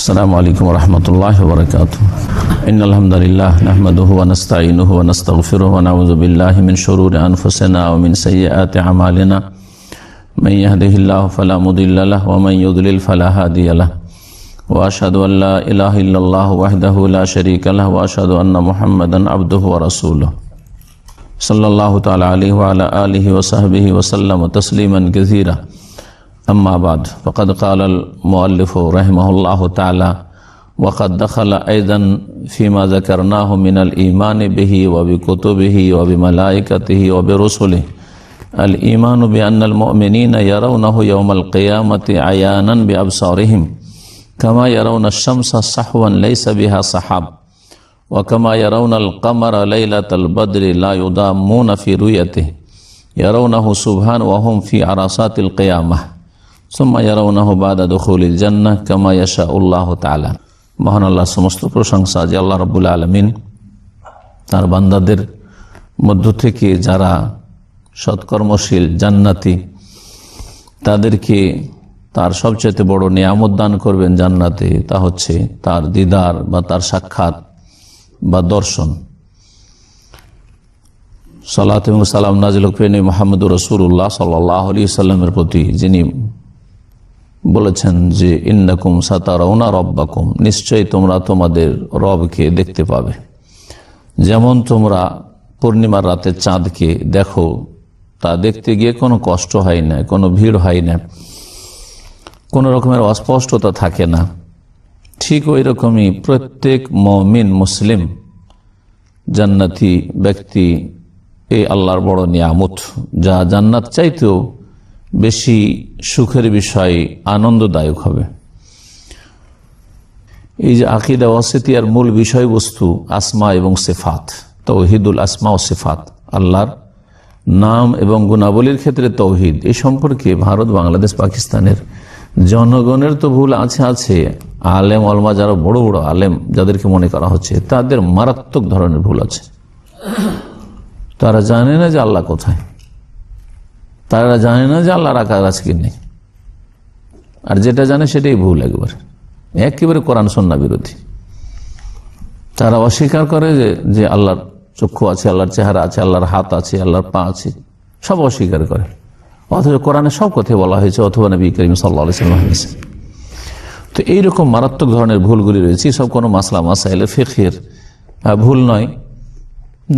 আসসালামু আলাইকুম ওয়া রাহমাতুল্লাহি ওয়া বারাকাতুহু। ইন্নাল হামদালিল্লাহ নাহমাদুহু ওয়া নাস্তাঈনুহু ওয়া নাস্তাগফিরুহু ওয়া নাউযু বিল্লাহি মিন শুরুরি আনফুসিনা ওয়া মিন সাইয়্যাতি আমালিনা। মান ইয়াহদিহিল্লাহু ফালা মুদিল্লা লাহু ওয়া মান ইউদ্লিল ফালা হাদিয়া লাহু। ওয়া আশহাদু আল লা ইলাহা ইল্লাল্লাহু ওয়াহদাহু লা শারীকা লাহু ওয়া আশহাদু আন্না মুহাম্মাদান আবদুহু ওয়া রাসূলুহু। সাল্লাল্লাহু তাআলা আলাইহি ওয়া আলা আলিহি ওয়া সাহবিহি ওয়া সাল্লামা তাসলিমান কাসীরা। अम्मा बाद फ़क़द क़ालल मुअल्लिफ़ु रहिमहुल्लाहु ताला वक़द दख़ल ऐज़न फ़ीमा ज़करनाहु मिनल ईमानि बिही व बिकुतुबिही व बिमलाइकतिही व बिरुसुलिही अल ईमानु बिअन्नल मुअमिनीना यरौनहु यौमल क़ियामति अयानन बिअबसारिहिम कमा यरौन अश-शम्सा सहवन लैसा बिहा सहाब व कमा यरौनल क़मरा लैलतल बद्रि ला युदाम्मूना फ़ी रुयतिही यरौनहु सुबहान व हुम फ़ी अरासातिल क़ियामह সুম্মা ইয়ারাউনাহু বাদা দুখুলিল জান্নাহ কামা ইয়াশাউল্লাহু তাআলা। মহান আল্লাহর সমস্ত প্রশংসা যে আল্লাহ রাব্বুল আলামিন তার বান্দাদের মধ্য থেকে যারা সৎকর্মশীল জান্নাতি তাদেরকে তার সবচেয়ে বড় নিয়ামত দান করবেন জান্নাতে, তা হচ্ছে তার দিদার বা তার সাক্ষাৎ বা দর্শন। সালাত এবং সালাম নাজিল হোক নবী মুহাম্মদুর রাসূলুল্লাহ সাল্লাল্লাহু আলাইহি ওয়াসাল্লামের প্রতি, যিনি বলেছেন যে ইন্নাকুম সাতারাউনা রব্বাকুম, নিশ্চয়ই তোমরা তোমাদের রবকে দেখতে পাবে। যেমন তোমরা পূর্ণিমার রাতে চাঁদকে দেখো, তা দেখতে গিয়ে কোনো কষ্ট হয় না, কোনো ভিড় হয় না, কোনো রকমের অস্পষ্টতা থাকে না, ঠিক ওই রকমই প্রত্যেক মুমিন মুসলিম জান্নাতি ব্যক্তি এই আল্লাহর বড় নিয়ামত, যা জান্নাত চাইতেও বেশি সুখের বিষয়, আনন্দদায়ক হবে। এই যে আকীদা ওয়াসিতিয়ার মূল বিষয়বস্তু আসমা এবং সিফাত, তাওহীদুল আসমা ও সিফাত, আল্লাহর নাম এবং গুণাবলীর ক্ষেত্রে তাওহীদ, এই সম্পর্কে ভারত, বাংলাদেশ, পাকিস্তানের জনগণের তো ভুল আছে। আলেম ওলামা যারা বড় বড় আলেম যাদেরকে মনে করা হচ্ছে, তাদের মারাত্মক ধরনের ভুল আছে। তারা জানে না যে আল্লাহ কোথায়, তারা জানে না যে আল্লাহর আকার আছে কি নেই, আর যেটা জানে সেটাই ভুল, একেবারে কোরআন সুন্নাহ বিরোধী। তারা অস্বীকার করে যে আল্লাহর চক্ষু আছে, আল্লাহর চেহারা আছে, আল্লাহর হাত আছে, আল্লাহর পা আছে, সব অস্বীকার করে, অথচ কোরআনে সব কথাই বলা হয়েছে, অথবা নবী করিম সাল্লাল্লাহু আলাইহি ওয়াসাল্লাম হাদিসে। তো এইরকম মারাত্মক ধরনের ভুলগুলি রয়েছে। সব কোনো মাসলা মাসাইলে ফিকহের ভুল নয়,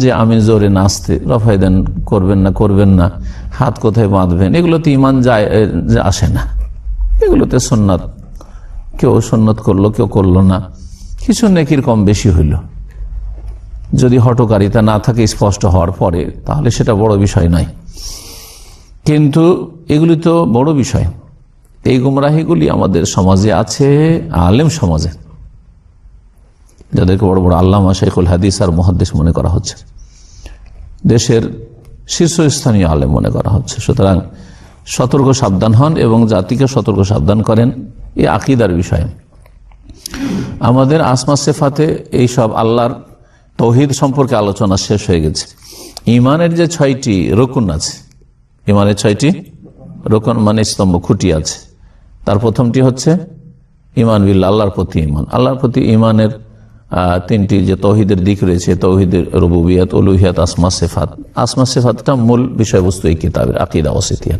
যে আমি জোরে নাচতে রফায় দেন করবেন না, হাত কোথায় বাঁধবেন, এগুলোতে ইমান যায় আসে না। এগুলোতে সুন্নাত, কেউ সুন্নত করলো কেউ করলো না, কিছু নেকির কম বেশি হইল, যদি হঠকারিতা না থাকে স্পষ্ট হওয়ার পরে, তাহলে সেটা বড় বিষয় নয়। কিন্তু এগুলি তো বড় বিষয়। এই গুমরাহিগুলি আমাদের সমাজে আছে, আলেম সমাজে, যাদেরকে বড় বড় আল্লামা, শাইখুল হাদিস আর মুহাদ্দিস মনে করা হচ্ছে, দেশের শীর্ষস্থানীয় আলেম মনে করা হচ্ছে। সুতরাং সতর্ক সাবধান হন এবং জাতিকে সতর্ক সাবধান করেন এই আকীদার বিষয়ে। আমাদের আসমা সিফাতে এইসব আল্লাহর তাওহীদ সম্পর্কে আলোচনা শেষ হয়ে গেছে। ইমানের যে 6টি রুকুন আছে, ইমানের 6টি রুকুন মানে স্তম্ভ, খুঁটি আছে। তার প্রথমটি হচ্ছে ইমান বিল্লাহ, আল্লাহর প্রতি ইমান। আল্লাহর প্রতি ইমানের 3টি যে তাওহীদের দিক রয়েছে, তাওহীদের রুবুবিয়ত, উলুহিয়ত, আসমা সিফাত। আসমা সিফাতটা মূল বিষয়বস্তু এই কিতাবের আকীদা ওয়াসিতিয়া।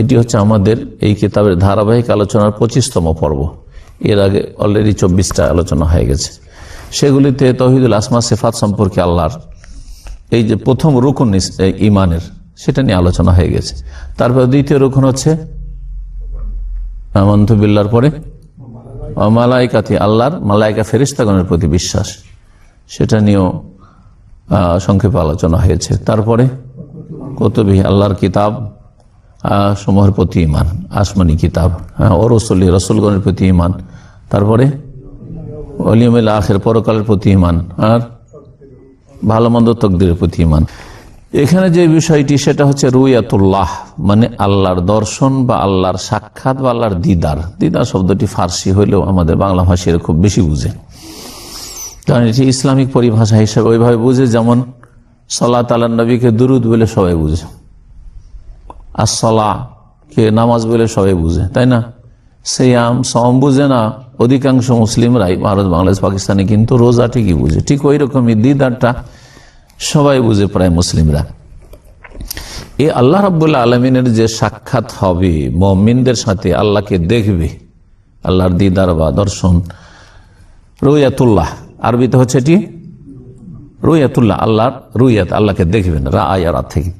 এটি হচ্ছে আমাদের এই কিতাবের ধারাবাহিক আলোচনার 25তম পর্ব। এর আগে অলরেডি 24টা আলোচনা হয়ে গেছে। সেগুলিতে তাওহীদুল আসমা সিফাত সম্পর্কে আল্লাহর এই যে প্রথম রুকুন ইমানের, সেটা নিয়ে আলোচনা হয়ে গেছে। তারপর দ্বিতীয় রুকুন হচ্ছে আমানতু বিল্লাহর পরে মালাইকাতি, আল্লাহর মালাইকা ফেরেশতাগণের প্রতি বিশ্বাস, সেটা নিয়েও সংক্ষেপে আলোচনা হয়েছে। তারপরে কুতুবিহি, আল্লাহর কিতাব সমূহের প্রতি ঈমান, আসমানি কিতাব, ও রাসূলি, রাসূলগণের প্রতি ঈমান। তারপরে ওয়ালিয়াউমিল আখির, পরকালের প্রতি ঈমান, আর ভালো মন্দ তাকদীরের প্রতি ঈমান। এখানে যে বিষয়টি সেটা হচ্ছে রুয়াতুল্লাহ, মানে আল্লাহর দর্শন বা আল্লাহর সাক্ষাৎ বা আল্লাহর দিদার। দিদার শব্দটি ফার্সি হইলেও আমাদের বাংলা ভাষীরা খুব বেশি বুঝে, কারণ এটি ইসলামিক পরিভাষা হিসেবে ওইভাবে বুঝে, যেমন সালাত আলা নবীকে দুরুদ বলে সবাই বুঝে, আর সালাহ কে নামাজ বলে সবাই বুঝে, তাই না? সিয়াম সম বুঝে না অধিকাংশ মুসলিমরাই, ভারত বাংলাদেশ পাকিস্তানে কিন্তু রোজা ঠিকই বুঝে। ঠিক ওই রকমই দিদারটা সবাই বুঝে প্রায় মুসলিমরা। এই আল্লাহ রাব্বুল আলামিনের যে সাক্ষাৎ হবে মুমিনদের সাথে, আল্লাহকে দেখবে, আল্লাহর দিদার বা দর্শন, রুয়াতুল্লাহ, আরবিতে হচ্ছে এটি রুয়াতুল্লাহ, আল্লাহর রুয়াত, আল্লাহকে দেখবেন, রাআয়াত থেকে।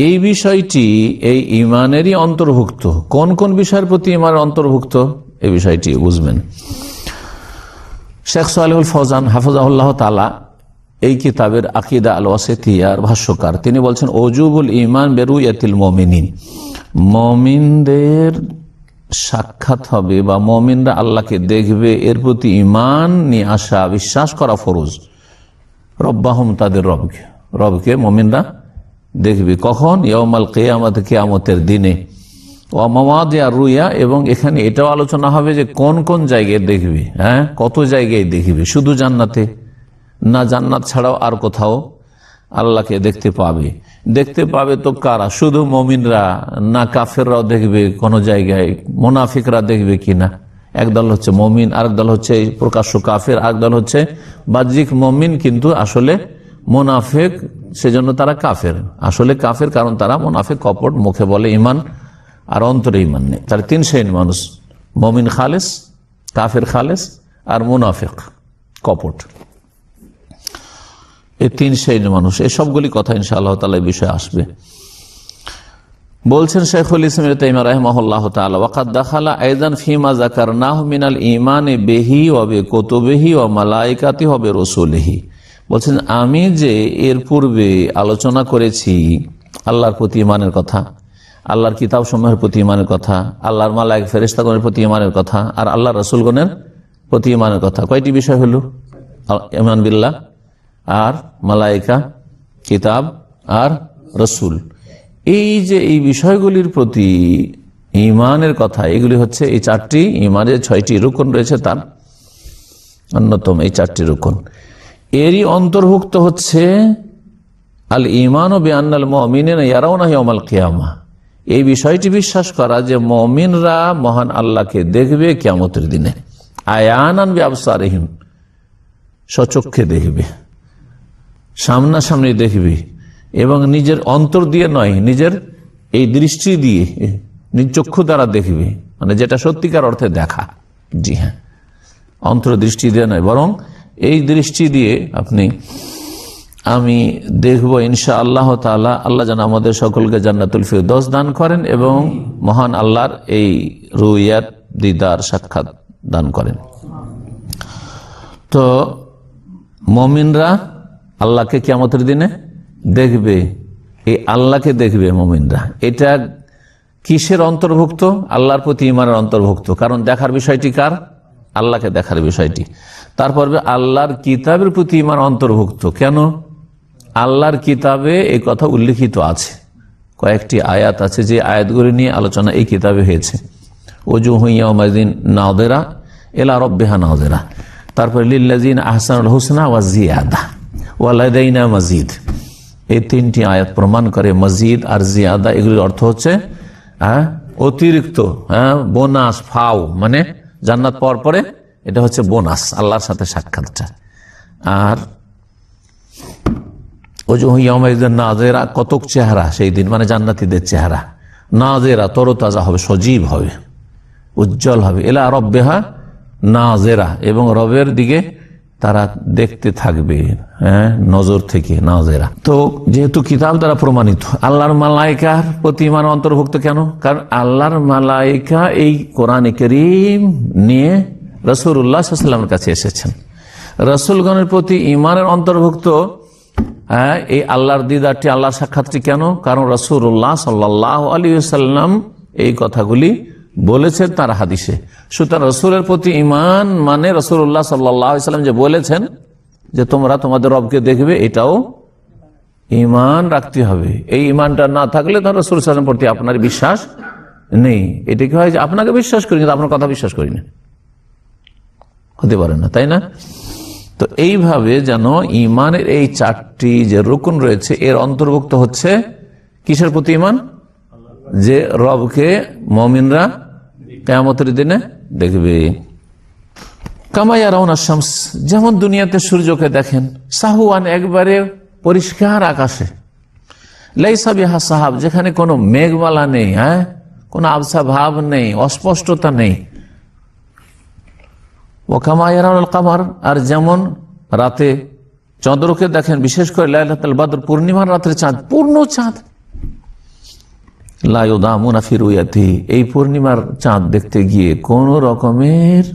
এই বিষয়টি এই ইমানেরই অন্তর্ভুক্ত। কোন কোন বিষয়ের প্রতি ইমানের অন্তর্ভুক্ত এই বিষয়টি বুঝবেন। শেখ সালেহুল ফৌজান হাফিজাহুল্লাহ তাআলা এই কিতাবের আকিদা আল ওয়াসিতিয়ার ভাষ্যকার, তিনি বলছেন ওজুবুল ঈমান বিরুয়াতিল মুমিনিন, মুমিনদের সাক্ষাৎ হবে বা মুমিনরা আল্লাহকে দেখবে, এর প্রতি ঈমান নিয়ে আসা, বিশ্বাস করা ফরজ। রব্বাহুম, তাদের রবকে মুমিনরা দেখবে কখন? ইয়াউমাল কিয়ামাত, কিয়ামতের দিনে। ওয়া মাওয়াদিআ রুয়া, এবং এখানে এটাও আলোচনা হবে যে কোন কোন জায়গায় দেখবে, কত জায়গায় দেখবে, শুধু জান্নাতে না, জান্নাত ছাড়াও আর কোথাও আল্লাহকে দেখতে পাবে। দেখতে পাবে তো কারা? শুধু মুমিনরা না কাফেররাও দেখবে কোন জায়গায়? মুনাফিকরা দেখবে কিনা? একদল হচ্ছে মুমিন, আরেক দল হচ্ছে প্রকাশ্য কাফের, আরেক দল হচ্ছে বাহ্যিক মুমিন কিন্তু আসলে মুনাফিক, সেজন্য তারা কাফের। আসলে কাফের কারণ তারা মুনাফিক, কপট, মুখে বলে ঈমান আর অন্তরে ঈমান নেই। তার তিন শ্রেণীর মানুষ: মুমিন খালেস, কাফের খালেস, আর মুনাফিক কপট। এই তিন শ্রেণীর মানুষ। এই সবগুলি কথা ইনশাআল্লাহ তাআলা এই বিষয়ে আসবে। বলছেন শাইখুল ইসলাম ইবনে তাইমিয়া রাহিমাহুল্লাহ তাআলা, ওয়াকাদ দাখালা আইযান ফিমা যাকারনাহু মিনাল ঈমানি বিহি ওয়া বিকুতুবিহি ওয়া মালাইকাতিহি ওয়া বিরুসুলিহি। বলছেন আমি যে এর পূর্বে আলোচনা করেছি আল্লাহর প্রতি ঈমানের কথা, আল্লাহর কিতাব সমূহের প্রতি ঈমানের কথা, আল্লাহর মালায়েক ফেরেশতাগণের প্রতি ঈমানের কথা, আর আল্লাহর রাসূলগণের প্রতি ঈমানের কথা। কয়টি বিষয় হলো? ঈমান বিল্লাহ, আর মালায়েকা, কিতাব আর রাসূল। এই যে এই বিষয়গুলির প্রতি ঈমানের কথা, এগুলি হচ্ছে এই চারটি ঈমানের 6টি রুকন রয়েছে, তার অন্যতম এই 4টি রুকন। এরই অন্তর্ভুক্ত হচ্ছে আল ঈমানু বিআন্নাল মুমিনিনা ইয়ারাউনা ইয়াওমাল কিয়ামাহ। এই বিষয়টি বিশ্বাস করা যে মুমিনরা মহান আল্লাহকে দেখবে কিয়ামতের দিনে, আয়ানান বিআবসারিহিম, স্বচক্ষে দেখবে, সামনাসামনি দেখবে, এবং নিজের অন্তর দিয়ে নয়, নিজের এই দৃষ্টি দিয়ে, নিজ চক্ষু দ্বারা দেখবে, মানে যেটা সত্যিকার অর্থে দেখা। জি হ্যাঁ, অন্তর দৃষ্টি দিয়ে নয়, বরং এই দৃষ্টি দিয়ে আমি দেখব ইনশাআল্লাহ তাআলা। আল্লাহ যেন আমাদের সকলকে জান্নাতুল ফিরদৌস দান করেন এবং মহান আল্লাহর এই রুয়াত, দিদার, সাক্ষাৎ দান করেন। তো মুমিনরা আল্লাহকে কিয়ামতের দিনে দেখবে, এই আল্লাহকে দেখবে মুমিনরা। এটা কিসের অন্তর্ভুক্ত? আল্লাহর প্রতি ঈমানের অন্তর্ভুক্ত। কারণ দেখার বিষয়টি কার? আল্লাহকে দেখার বিষয়টি। তারপর আল্লাহর কিতাবের প্রতি ঈমান অন্তর্ভুক্ত। কেন? আল্লাহর কিতাবে এই কথা উল্লেখিত আছে, কয়েকটি আয়াত আছে যে আয়াতগুলি নিয়ে আলোচনা এই কিতাবে হয়েছে। ওজুহু ইয়াওমাইযিন নাযিরা ইলা রাব্বিহা নাযিরা। তারপরে লিল্লাযিনা আহসানুল হুসনা ওয়া জিয়াদা ওয়া লাদাইনা মাজিদ। এই 3টি আয়াত প্রমাণ করে মজিদ আর জিয়াদা এগুলির অর্থ হচ্ছে অতিরিক্ত, বোনাস, ফাও, মানে জান্নাত পাওয়ার পরে এটা হচ্ছে বোনাস, আল্লাহর সাথে সাক্ষাৎটা। আর ওজুহু ইয়াওমাইযিন নাযিরা, কতক চেহারা সেই দিন, মানে জান্নাতীদের চেহারা, নাযিরা, তরতাজা হবে, সজীব হবে, উজ্জ্বল হবে, ইলা রাব্বিহা নাযিরা, এবং রবের দিকে তারা দেখতে থাকবে, নজর থেকে, নাযিরা। তো যেহেতু কিতাব দ্বারা প্রমাণিত, আল্লাহর মালায়েকার প্রতি ঈমান অন্তর্ভুক্ত। কেন? কারণ আল্লাহর মালায়েকা এই কোরআনে কারীম নিয়ে রাসূলুল্লাহ সাল্লাল্লাহু আলাইহি ওয়াসাল্লামের কাছে এসেছেন। রাসূলগণের প্রতি ঈমানের অন্তর্ভুক্ত এই আল্লাহর দিদারটি, আল্লাহর সাক্ষাৎটি। কেন? কারণ রাসূলুল্লাহ সাল্লাল্লাহু আলাইহি ওয়াসাল্লাম এই কথাগুলি বলেছেন তার হাদিসে। সুতরাং রাসূলের প্রতি ঈমান মানে রাসূলুল্লাহ সাল্লাল্লাহু আলাইহি ওয়াসাল্লাম যে বলেছেন যে তোমরা তোমাদের রবকে দেখবে, এটাও ঈমান রাখতে হবে। এই ঈমানটা না থাকলে তাহলে রাসূল সাল্লাল্লাহু আলাইহি ওয়াসাল্লামের প্রতি আপনার বিশ্বাস নেই। এটা কি হয় যে আপনাকে বিশ্বাস করি কিন্তু আপনার কথা বিশ্বাস করি না, হতে পারে না, তাই না? তো এইভাবে যেন ঈমানের এই 4টি যে রুকন রয়েছে এর অন্তর্ভুক্ত হচ্ছে কিসের প্রতি ঈমান? যে রবকে মুমিনরা কিয়ামতের দিনে দেখবে। কামা ইয়ারাউনা শামস, যেমন দুনিয়াতে সূর্যকে দেখেন, সাহুয়ান একবারে পরিষ্কার আকাশে, লাইসা বিহা সাহাব, যেখানে কোনো মেঘমালা নেই, কোনো আবসা ভাব নেই, অস্পষ্টতা নেই। ও কামা ইয়ারাউনাল কামার, আর যেমন রাতে চন্দ্রকে দেখেন, বিশেষ করে লাইলাতুল বদর, পূর্ণিমার রাতের চাঁদ, পূর্ণ চাঁদ, লা ইউদামুনা ফি রুয়াতি, এই পূর্ণিমার চাঁদ দেখতে গিয়ে কোন রকমের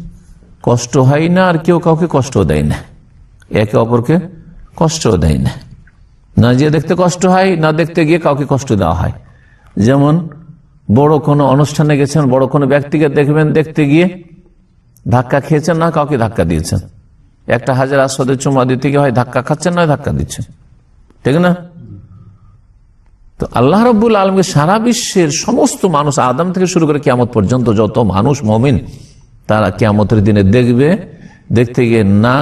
কষ্ট হয় না, আর কেউ কাউকে কষ্ট দেয় না, একে অপরকে কষ্ট দেয় না, না যে দেখতে কষ্ট হয়, না দেখতে গিয়ে কাউকে কষ্ট দেওয়া হয়। যেমন বড় কোনো অনুষ্ঠানে গেছেন, বড় কোনো ব্যক্তিকে দেখবেন, দেখতে গিয়ে ধাক্কা খেয়েছেন, না কাউকে ধাক্কা দিয়েছেন, একটা হাজার আসওয়াদের চুমা দিতে গিয়ে হয় ধাক্কা খাচ্ছেন, না ধাক্কা দিচ্ছেন, ঠিক না? তো আল্লাহ রাব্বুল আলামিন সারা বিশ্বের সমস্ত মানুষ, আদম থেকে শুরু করে কিয়ামত পর্যন্ত যত মানুষ মুমিন, তারা কিয়ামতের দিনে দেখবে, দেখতে গিয়ে না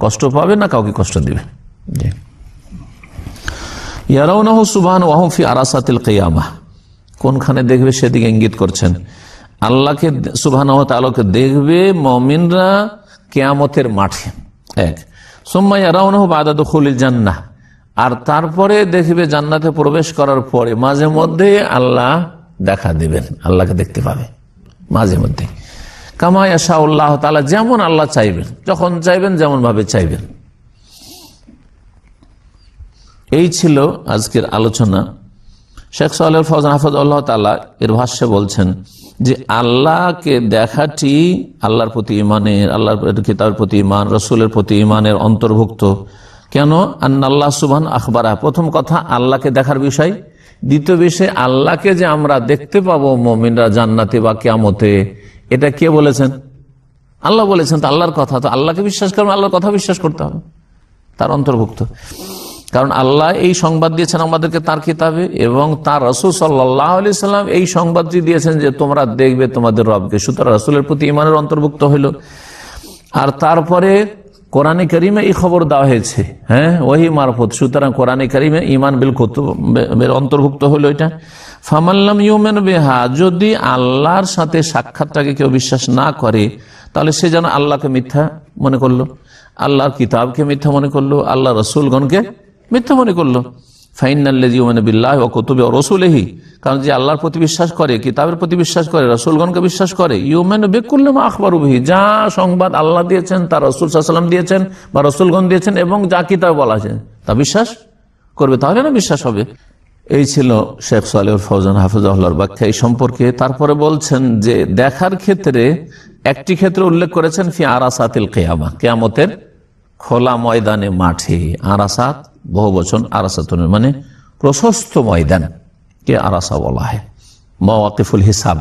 কষ্ট পাবে, না কাউকে কষ্ট দিবে। ইয়ারাউনাহু সুবহানাহু ওয়া হুম ফি আরাসাতিল কিয়ামাহ, কোনখানে দেখবে সেদিকে ইঙ্গিত করছেন। আল্লাহকে সুবহানাহু ওয়া তাআলাকে দেখবে মুমিনরা কিয়ামতের মাঠে, এক। সুম্মা ইয়ারাউনাহু বাদা দুখুলিল জান্নাহ, আর তারপরে দেখবে জান্নাতে প্রবেশ করার পরে মাঝে মধ্যে আল্লাহ দেখা দিবেন, আল্লাহকে দেখতে পাবে মাঝে মধ্যে। কামা ইয়াশাউল্লাহ তাআলা, যেমন আল্লাহ চাইবেন, যখন চাইবেন, যেমন ভাবে চাইবেন। এই ছিল আজকের আলোচনা। শেখ সালেহ ফৌজান হাফিজাহুল্লাহ তাআলা এর ভাষ্যে বলছেন যে আল্লাহকে দেখাটি আল্লাহর প্রতি ইমানের, আল্লাহর কিতাবের প্রতি ইমান, রসুলের প্রতি ইমানের অন্তর্ভুক্ত। কেন? আল্লাহ সুবহান আখবারা, প্রথম কথা আল্লাহকে দেখার বিষয়। দ্বিতীয় বিষয়, আল্লাহকে যে আমরা দেখতে পাবো মুমিনরা জান্নাতে বা কিয়ামতে, এটা কে বলেছেন? আল্লাহ বলেছেন। তো আল্লাহর কথা, তো আল্লাহকে বিশ্বাস করবেন, আল্লাহর কথা বিশ্বাস করতে হবে, তার অন্তর্ভুক্ত। কারণ আল্লাহ এই সংবাদ দিয়েছেন আমাদেরকে তার কিতাবে, এবং তার রাসূল সাল্লাল্লাহু আলাইহি সাল্লাম এই সংবাদটি দিয়েছেন যে তোমরা দেখবে তোমাদের রবকে। সুতরাং রাসূলের প্রতি ঈমানের অন্তর্ভুক্ত হইল। আর তারপরে কোরআনে কারিমে এই খবর দেওয়া হয়েছে, ওহী মারফত, সুতরাং কোরআনে কারিমে ঈমান বিল কুতুবের অন্তর্ভুক্ত হলো এটা। ফামাল্লাম ইউমিন বিহা, যদি আল্লাহর সাথে সাক্ষাৎটাকে কেউ বিশ্বাস না করে, তাহলে সে যেন আল্লাহকে মিথ্যা মনে করলো, আল্লাহর কিতাবকে মিথ্যা মনে করলো, আল্লাহ রাসূলগণকে মিথ্যা মনে করলো। ফাইনাল্লাযী ইউমিনু বিল্লাহি ওয়া কুতুবিহি ওয়া রাসূলিহি, কারণ যে আল্লাহর প্রতি বিশ্বাস করে, কিতাবের প্রতি বিশ্বাস করে, রাসূলগণকে বিশ্বাস করে, ইউমিনু বিকুল্লি মা আখবারু বিহি, যা সংবাদ আল্লাহ দিয়েছেন, তার রাসূল সাল্লাল্লাহু আলাইহি ওয়াসাল্লাম দিয়েছেন বা রাসূলগণ দিয়েছেন, এবং যা কিতাবে বলা আছে তা বিশ্বাস করবে, তাহলে না বিশ্বাস হবে। এই ছিল শেখ সালেহ ফৌজান হাফিজাহুল্লাহর ব্যাখ্যা এই সম্পর্কে। তারপরে বলছেন যে দেখার ক্ষেত্রে একটি ক্ষেত্রে উল্লেখ করেছেন ফি আরাসাতিল কিয়ামা, কিয়ামতের খোলা ময়দানে, মাঠে। আরাসাত বহু বচন, আরাসাতুন মানে প্রশস্ত ময়দান কে আরাসা বলা হয়। মাওয়াকিফুল হিসাব,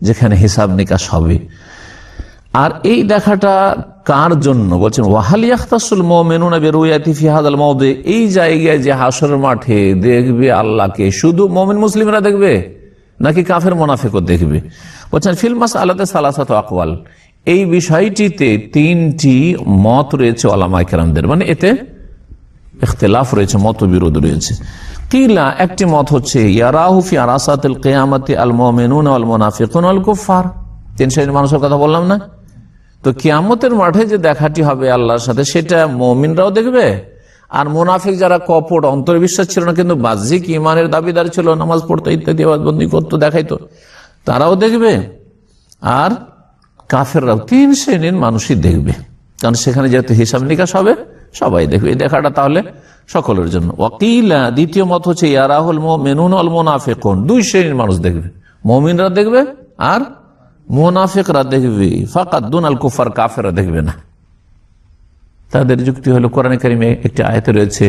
যেখানে হিসাব নিকাশ হবে। আর এই দেখাটা কার জন্য বলছেন? ওয়াহাল ইয়াখতাসুল মুমিনুনা বিরুয়াতি ফি হাযাল মাওদি, এই জায়গায় যে হাশরের মাঠে দেখবে আল্লাহকে শুধু মুমিন মুসলিমরা দেখবে, নাকি কাফের মুনাফিকও দেখবে? বলছেন ফিল মাসআলাতে সালাসাতু আকওয়াল, এই বিষয়টিতে তিনটি মত রয়েছে উলামায়ে কেরামদের, মানে এতে ইখতিলাফ রয়েছে, মতবিরোধ রয়েছে। কিলা, একটি মত হচ্ছে ইয়ারাহু ফি আরাসাতিল কিয়ামাতি আল মুমিনুনা ওয়াল মুনাফিকুনা ওয়াল কুফার, তিন শ্রেণীর মানুষের কথা বললাম না? তো কিয়ামতের মাঠে যে দেখাটি হবে আল্লাহর সাথে, সেটা মুমিনরাও দেখবে, আর মুনাফিক যারা কপট, অন্তর্বিশ্বাস ছিল না কিন্তু বাহ্যিক ঈমানের দাবিদার ছিল, নামাজ পড়তো ইত্যাদি বন্দী করতো, দেখাইতো, তারাও দেখবে। আর কাফেররাও, তিন শ্রেণীর মানুষই দেখবে, কারণ সেখানে যেহেতু হিসাব নিকাশ হবে, সবাই দেখবে। এই দেখাটা তাহলে সকলের জন্য। ওয়াকিলা, দ্বিতীয় মত হচ্ছে ইয়ারাহুল মুমিনুনা ওয়াল মুনাফিকুন, দুই শ্রেণীর মানুষ দেখবে, মুমিনরা দেখবে আর মুনাফিকরা দেখবে। ফাকাত দুনাল কুফার, কাফেররা দেখবে না। তাদের যুক্তি হলো কোরআনে কারিমে একটি আয়াতে রয়েছে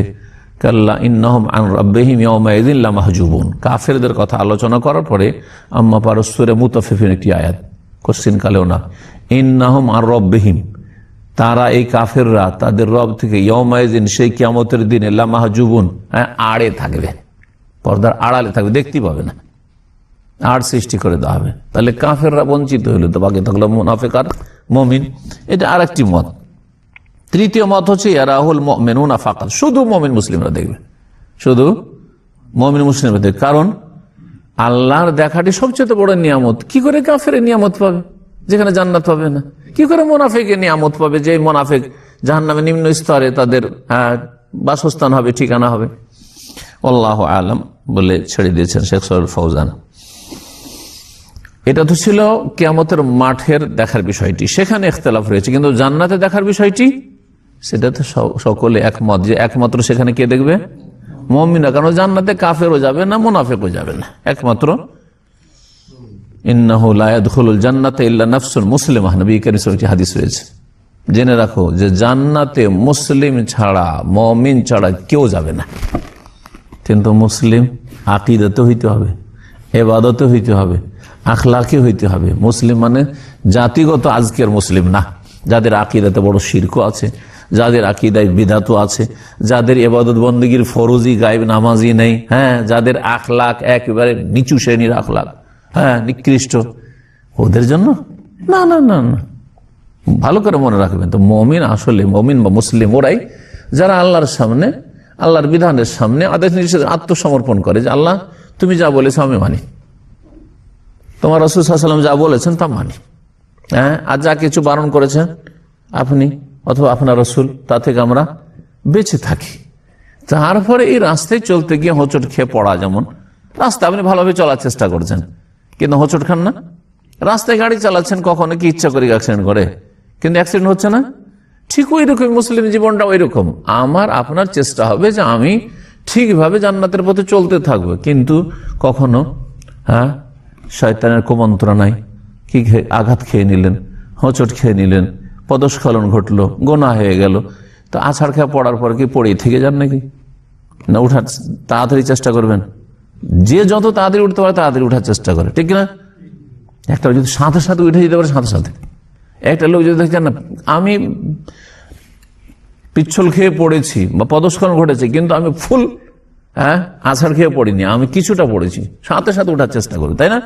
কাল্লা ইন্নাহুম আন রাব্বিহিম ইয়াওমাইযিন লামাহজুবুন, কাফেরদের কথা আলোচনা করার পরে আম্মা পারস সূরা মুতাফফিফিন একটি আয়াত, কোশ্চিন কালেও না, ইন্নাহুম আন রাব্বিহিম, তারা এই কাফেররা তাদের রব থেকে ইয়াওমাইযিন, সেই কিয়ামতের দিনে, লামাহজুবুন, আড়ে থাকবে, পর্দার আড়ালে থাকবে, দেখতে পাবে না, আড় সৃষ্টি করে দেওয়া হবে। তাহলে কাফেররা বঞ্চিত হইল, তো বাকি থাকলো মুনাফিক আর মুমিন। এটা আরেকটি মত। তৃতীয় মত হচ্ছে ইয়ারাহুল মুমিনুনা ফাকাত, শুধু মুমিন মুসলিমরা দেখবে, শুধু মুমিন মুসলিমরা দেখবে। কারণ আল্লাহর দেখাটি সবচেয়ে বড় নিয়ামত। কি করে কাফের নিয়ামত পাবে যেখানে জান্নাত পাবে না? কি করে মুনাফিকের নিয়ামত পাবে যে মুনাফিক জাহান্নামে নিম্ন স্তরে তাদের বাসস্থান হবে, ঠিকানা হবে? আল্লাহু আলাম বলে ছেড়ে দিয়েছেন শেখ সৈয়দ ফৌজান। এটা তো ছিল কিয়ামতের মাঠের দেখার বিষয়টি, সেখানে ইখতিলাফ রয়েছে। কিন্তু জান্নাতে দেখার বিষয়টি সেটা তো সকলে একমত যে একমাত্র সেখানে কে দেখবে? মুমিনরা। কারণ জান্নাতে কাফেরও যাবে না, মুনাফিকও যাবে না, একমাত্র ইন্নাহু লা ইয়াদখুলুল জান্নাতা ইল্লা নাফসুন মুসলিমাহ, নবী কারীম সাল্লাল্লাহু আলাইহি ওয়াসাল্লাম হাদিস রয়েছে। জেনে রাখো যে জান্নাতে মুসলিম ছাড়া, মুমিন ছাড়া কেউ যাবে না। কিন্তু মুসলিম আকীদাতে হইতে হবে, ইবাদতে হইতে হবে, আখলাকে হইতে হবে। মুসলিম মানে জাতিগত আজকের মুসলিম না, যাদের আকীদাতে বড় শিরক আছে, যাদের আকীদায় বিদআতও আছে, যাদের ইবাদত বন্দেগীর ফরজি গায়েব নামাজি নেই, যাদের আখলাক একেবারে নিচু শ্রেণীর আখলাক, নিকৃষ্ট, ওদের জন্য না না না না। ভালো করে মনে রাখবেন তো, মুমিন আসলে মুমিন বা মুসলিম ওরাই যারা আল্লাহর সামনে, আল্লাহর বিধানের সামনে আদেশ নিষেধ আত্মসমর্পণ করে যে আল্লাহ তুমি যা বলেছো আমি মানি, তোমার রাসূল সাল্লাল্লাহু আলাইহি ওয়াসাল্লাম যা বলেছেন তা মানি, আর যা কিছু বারণ করেছেন আপনি অথবা আপনার রাসূল তা থেকে আমরা বেঁচে থাকি। তারপরে এই রাস্তায় চলতে গিয়ে হোঁচট খেয়ে পড়া, যেমন রাস্তা আপনি ভালোভাবে চলার চেষ্টা করছেন কিন্তু হোঁচট খান না। রাস্তায় গাড়ি চালাচ্ছেন, কখনো কি ইচ্ছা করে অ্যাক্সিডেন্ট করে, কিন্তু অ্যাক্সিডেন্ট হচ্ছে না। ঠিক ওই রকম মুসলিম জীবনটা ওই রকম। আমার আপনার চেষ্টা হবে যে আমি ঠিকভাবে জান্নাতের পথে চলতে থাকবো, কিন্তু কখনো শয়তানের কুমন্ত্রণায় কি আঘাত খেয়ে নিলেন, হোঁচট খেয়ে নিলেন, পদস্খলন ঘটলো, গোনাহ হয়ে গেল, তো আছাড় খেয়ে পড়ার পর কি পড়েই থেকে যান নাকি? না, উঠার তাড়াতাড়ি চেষ্টা করবেন। যে যত তাড়াতাড়ি উঠতে পারে তাড়াতাড়ি উঠার চেষ্টা করে, ঠিক না? একটা যদি সাথে সাথে উঠে যেতে পারে সাথে সাথে, একটা লোক যদি দেখছেন না আমি পিচ্ছল খেয়ে পড়েছি বা পদস্খলন ঘটেছে কিন্তু আমি ফুল আছাড় খেয়ে পড়িনি, আমি কিছুটা পড়েছি, সাথে সাথে উঠার চেষ্টা করি, তাই না?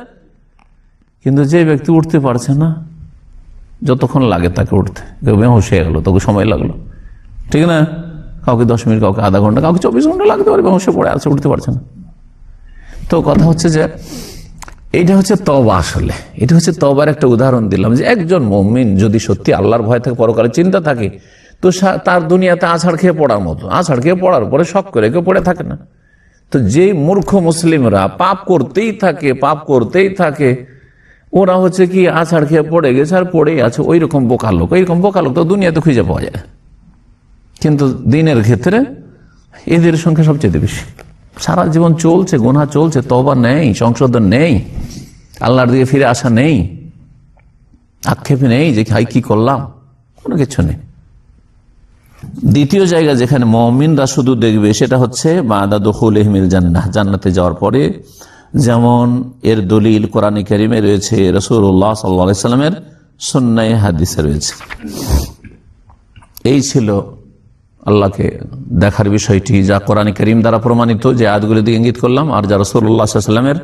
কিন্তু যে ব্যক্তি উঠতে পারছে না, যতক্ষণ লাগে তাকে উঠতে, কেউ বেহুশ হয়ে গেল, তোকে সময় লাগলো, ঠিক না? কাউকে 10 মিনিট, কাউকে আধা ঘন্টা, কাউকে 24 ঘন্টা লাগতে পারে, বেহুশে পড়ে আছে, উঠতে পারছে না। তো কথা হচ্ছে যে এইটা হচ্ছে তওবা। আসলে এটা হচ্ছে তওবার একটা উদাহরণ দিলাম যে একজন মুমিন যদি সত্যি আল্লাহর ভয় থাকে, পরকালে চিন্তা থাকে, তো তার দুনিয়াতে আছাড় খেয়ে পড়ার মতো, আছাড় খেয়ে পড়ার পরে শখ করে কেউ পড়ে থাকে না। তো যেই মূর্খ মুসলিমরা পাপ করতেই থাকে, পাপ করতেই থাকে, ওরা হচ্ছে কি আছাড় খেয়ে পড়ে গেছে আর পড়েই আছে। ওই রকম বোকা লোক, এইরকম বোকা লোক তো দুনিয়াতে খুঁজে পাওয়া যায়, কিন্তু দিনের ক্ষেত্রে এদের সংখ্যা সবচেয়ে বেশি। সারা জীবন চলছে, গুনাহ চলছে, তওবা নেই, সংশোধন নেই, আল্লাহর দিকে ফিরে আসা নেই, আক্ষেপ নেই যে হাই কি করলাম, কোনো কিছু নেই। দ্বিতীয় জায়গা যেখানে মুমিনরা শুধু দেখবে সেটা হচ্ছে বাদা দুখুলিহিমিল জান্নাহ, জান্নাতে যাওয়ার পরে। যেমন এর দলিল কোরআনে কারিমে রয়েছে, রাসূলুল্লাহ সাল্লাল্লাহু আলাইহি ওয়াসাল্লামের সুন্নায়ে হাদিসে রয়েছে। এই ছিল আল্লাহকে দেখার বিষয়টি, যা কোরআনে কারিম দ্বারা প্রমাণিত, যে আয়াতগুলি দিকে ইঙ্গিত করলাম, আর যা রাসূলুল্লাহ সাল্লাল্লাহু আলাইহি ওয়াসাল্লামের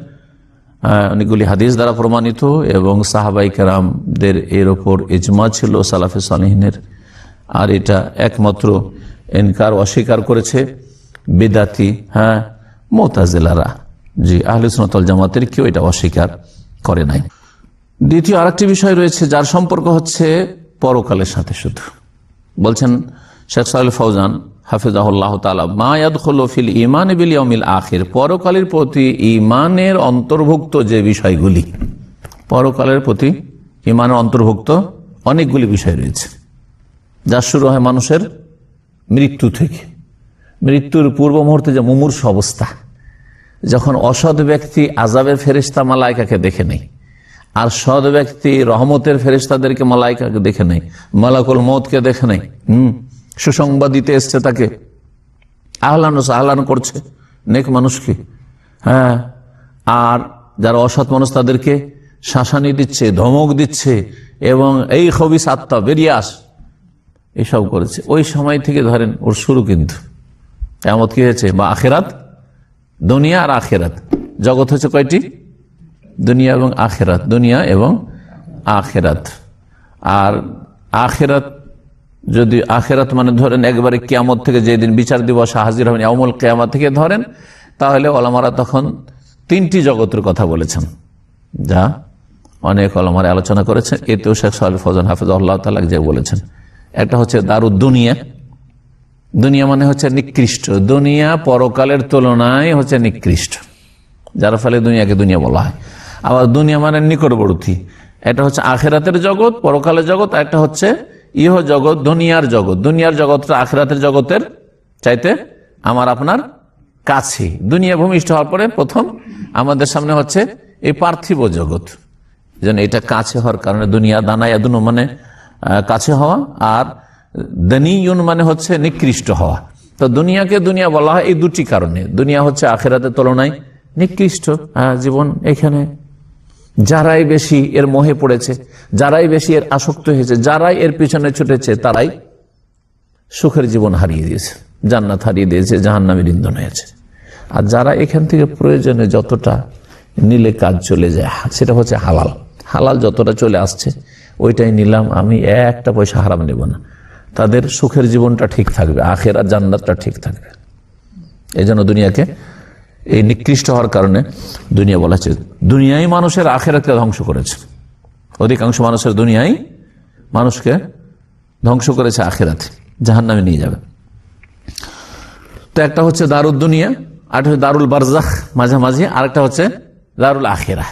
অনেকগুলি হাদিস দ্বারা প্রমাণিত, এবং সাহাবায়ে কেরামদের এর ওপর ইজমা ছিল, সালাফে সালেহিনের। আর এটা একমাত্র ইনকার, অস্বীকার করেছে বিদআতি মুতাজিলারা। জি, আহলে সুন্নাত ওয়াল জামাতের কেউ এটা অস্বীকার করে নাই। দ্বিতীয় আরেকটি বিষয় রয়েছে যার সম্পর্ক হচ্ছে পরকালের সাথে। শুধু বলছেন শেখ সালেহ ফৌজান হাফিজাহুল্লাহ তাআলা, মা ইয়াদখুলু ফিল ঈমান বিল ইয়াউমিল আখির, পরকালের প্রতি ঈমানের অন্তর্ভুক্ত যে বিষয়গুলি, পরকালের প্রতি ঈমানের অন্তর্ভুক্ত অনেকগুলি বিষয় রয়েছে, যা শুরু হয় মানুষের মৃত্যু থেকে। মৃত্যুর পূর্ব মুহূর্তে যে মুমূর্ষ অবস্থা, যখন অসৎ ব্যক্তি আযাবের ফেরেশতা মালায়েকাকে দেখে নেই, আর সৎ ব্যক্তি রহমতের ফেরেশতাদেরকে মালায়েকাকে দেখে নেই, মালাকুল মউতকে দেখে নেই, সুসংবাদ দিতে এসছে, তাকে আহলান ওয়া সাহলান করছে নেক মানুষকে, আর যারা অসৎ মানুষ তাদেরকে শাসানি দিচ্ছে, ধমক দিচ্ছে, এবং এই খবিস আত্মা বেরিয়ে আস, এসব করেছে। ওই সময় থেকে ধরেন ওর শুরু, কিন্তু কিয়ামত কি হয়েছে, বা আখিরাত, দুনিয়া আর আখিরাত, জগৎ হচ্ছে কয়টি? দুনিয়া এবং আখিরাত, দুনিয়া এবং আখিরাত। আর আখিরাত, যদি আখিরাত মানে ধরেন একবারে কিয়ামত থেকে যেদিন বিচার দিবস হাজির হবেন, ইয়াউমুল কিয়ামত থেকে ধরেন, তাহলে ওলামারা তখন তিনটি জগতের কথা বলেছেন, যা অনেক ওলামারা আলোচনা করেছেন। এতেও শেখ সালেহ ফৌজান হাফিজাহুল্লাহ তাআলা যে বলেছেন, একটা হচ্ছে দারুদ দুনিয়া। দুনিয়া মানে হচ্ছে নিকৃষ্ট, দুনিয়া পরকালের তুলনায় হচ্ছে নিকৃষ্ট, যার ফলে দুনিয়াকে দুনিয়া বলা হয়। আবার দুনিয়া মানে নিকটবর্তী, এটা হচ্ছে আখেরাতের জগৎ, পরকালের জগৎ। একটা হচ্ছে ইহ জগৎ, দুনিয়ার জগৎ। দুনিয়ার জগৎটা আখেরাতের জগতের চাইতে আমার আপনার কাছে। দুনিয়া ভূমিষ্ঠ হওয়ার পরে প্রথম আমাদের সামনে হচ্ছে এই পার্থিব জগৎ, যেন এটা কাছে হওয়ার কারণে দুনিয়া দানায়াদুন মানে কাছে হওয়া, আর দানিয়ুন মানে হচ্ছে নিকৃষ্ট হওয়া। তো দুনিয়াকে দুনিয়া বলা হয় এই দুটি কারণে। দুনিয়া হচ্ছে আখেরাতের তুলনায় নিকৃষ্ট জীবন। এখানে যারাই বেশি এর মোহে পড়েছে, যারাই বেশি এর আসক্ত হয়েছে, যারাই এর পিছনে ছুটেছে, তারাই সুখের জীবন হারিয়ে দিয়েছে, জান্নাত হারিয়ে দিয়েছে, জাহান্নামের ইন্ধন হয়েছে। আর যারা এখান থেকে প্রয়োজনে যতটা নিলে কাজ চলে যায়, সেটা হচ্ছে হালাল। হালাল যতটা চলে আসছে ওইটাই নিলাম, আমি একটা পয়সা হারাম নেব না, তাদের সুখের জীবনটা ঠিক থাকবে, আখেরাত জান্নাতটা ঠিক থাকবে। এই জন্য দুনিয়াকে এই নিকৃষ্ট হওয়ার কারণে দুনিয়া বলা হচ্ছে। দুনিয়াই মানুষের আখেরাতকে ধ্বংস করেছে। অধিকাংশ মানুষের দুনিয়াই মানুষকে ধ্বংস করেছে, আখেরাতে জাহান্নামে নিয়ে যাবে। তো একটা হচ্ছে দারুদ দুনিয়া, আর হচ্ছে দারুল বারজাখ মাঝামাঝি, আরেকটা হচ্ছে দারুল আখেরা।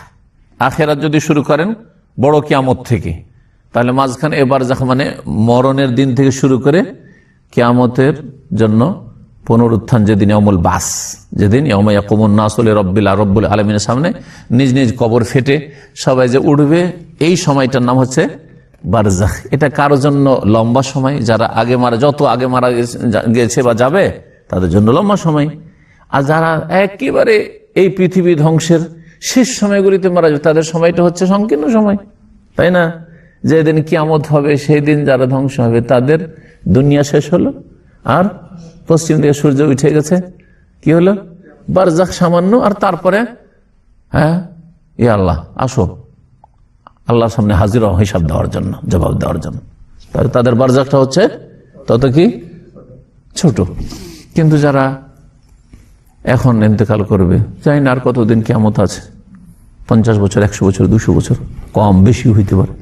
আখেরাত যদি শুরু করেন বড় কিয়ামত থেকে, তাহলে মাঝখানে এ বারজাখ মানে মরণের দিন থেকে শুরু করে কিয়ামতের জন্য পুনরুত্থান, যেদিন ইয়াউমুল বাস, যেদিন ইয়াউমা ইয়াকুমুন নাসু লিরাব্বিল আলামিনের সামনে নিজ নিজ কবর ফেটে সবাই যে উঠবে, এই সময়টার নাম হচ্ছে বারজাখ। এটা কারোর জন্য লম্বা সময়, যারা আগে মারা, যত আগে মারা গেছে বা যাবে তাদের জন্য লম্বা সময়। আর যারা একেবারে এই পৃথিবী ধ্বংসের শেষ সময়গুলিতে মারা যাবে, তাদের সময়টা হচ্ছে সংকীর্ণ সময়, তাই না? যেদিন কিয়ামত হবে সেই দিন যারা ধ্বংস হবে তাদের দুনিয়া শেষ হলো, আর পশ্চিম দিকে সূর্য উঠে গেছে, কি হলো? বারজাখ সামান্য। আর তারপরে আল্লাহ আসো, আল্লাহর সামনে হাজির হিসাব দেওয়ার জন্য, জবাব দেওয়ার জন্য। তাদের বারজাখটা হচ্ছে তত কি ছোট। কিন্তু যারা এখন ইন্তেকাল করবে, জানি না আর কতদিন কিয়ামত আছে, 50 বছর, 100 বছর, 200 বছর, কম বেশি হইতে পারে।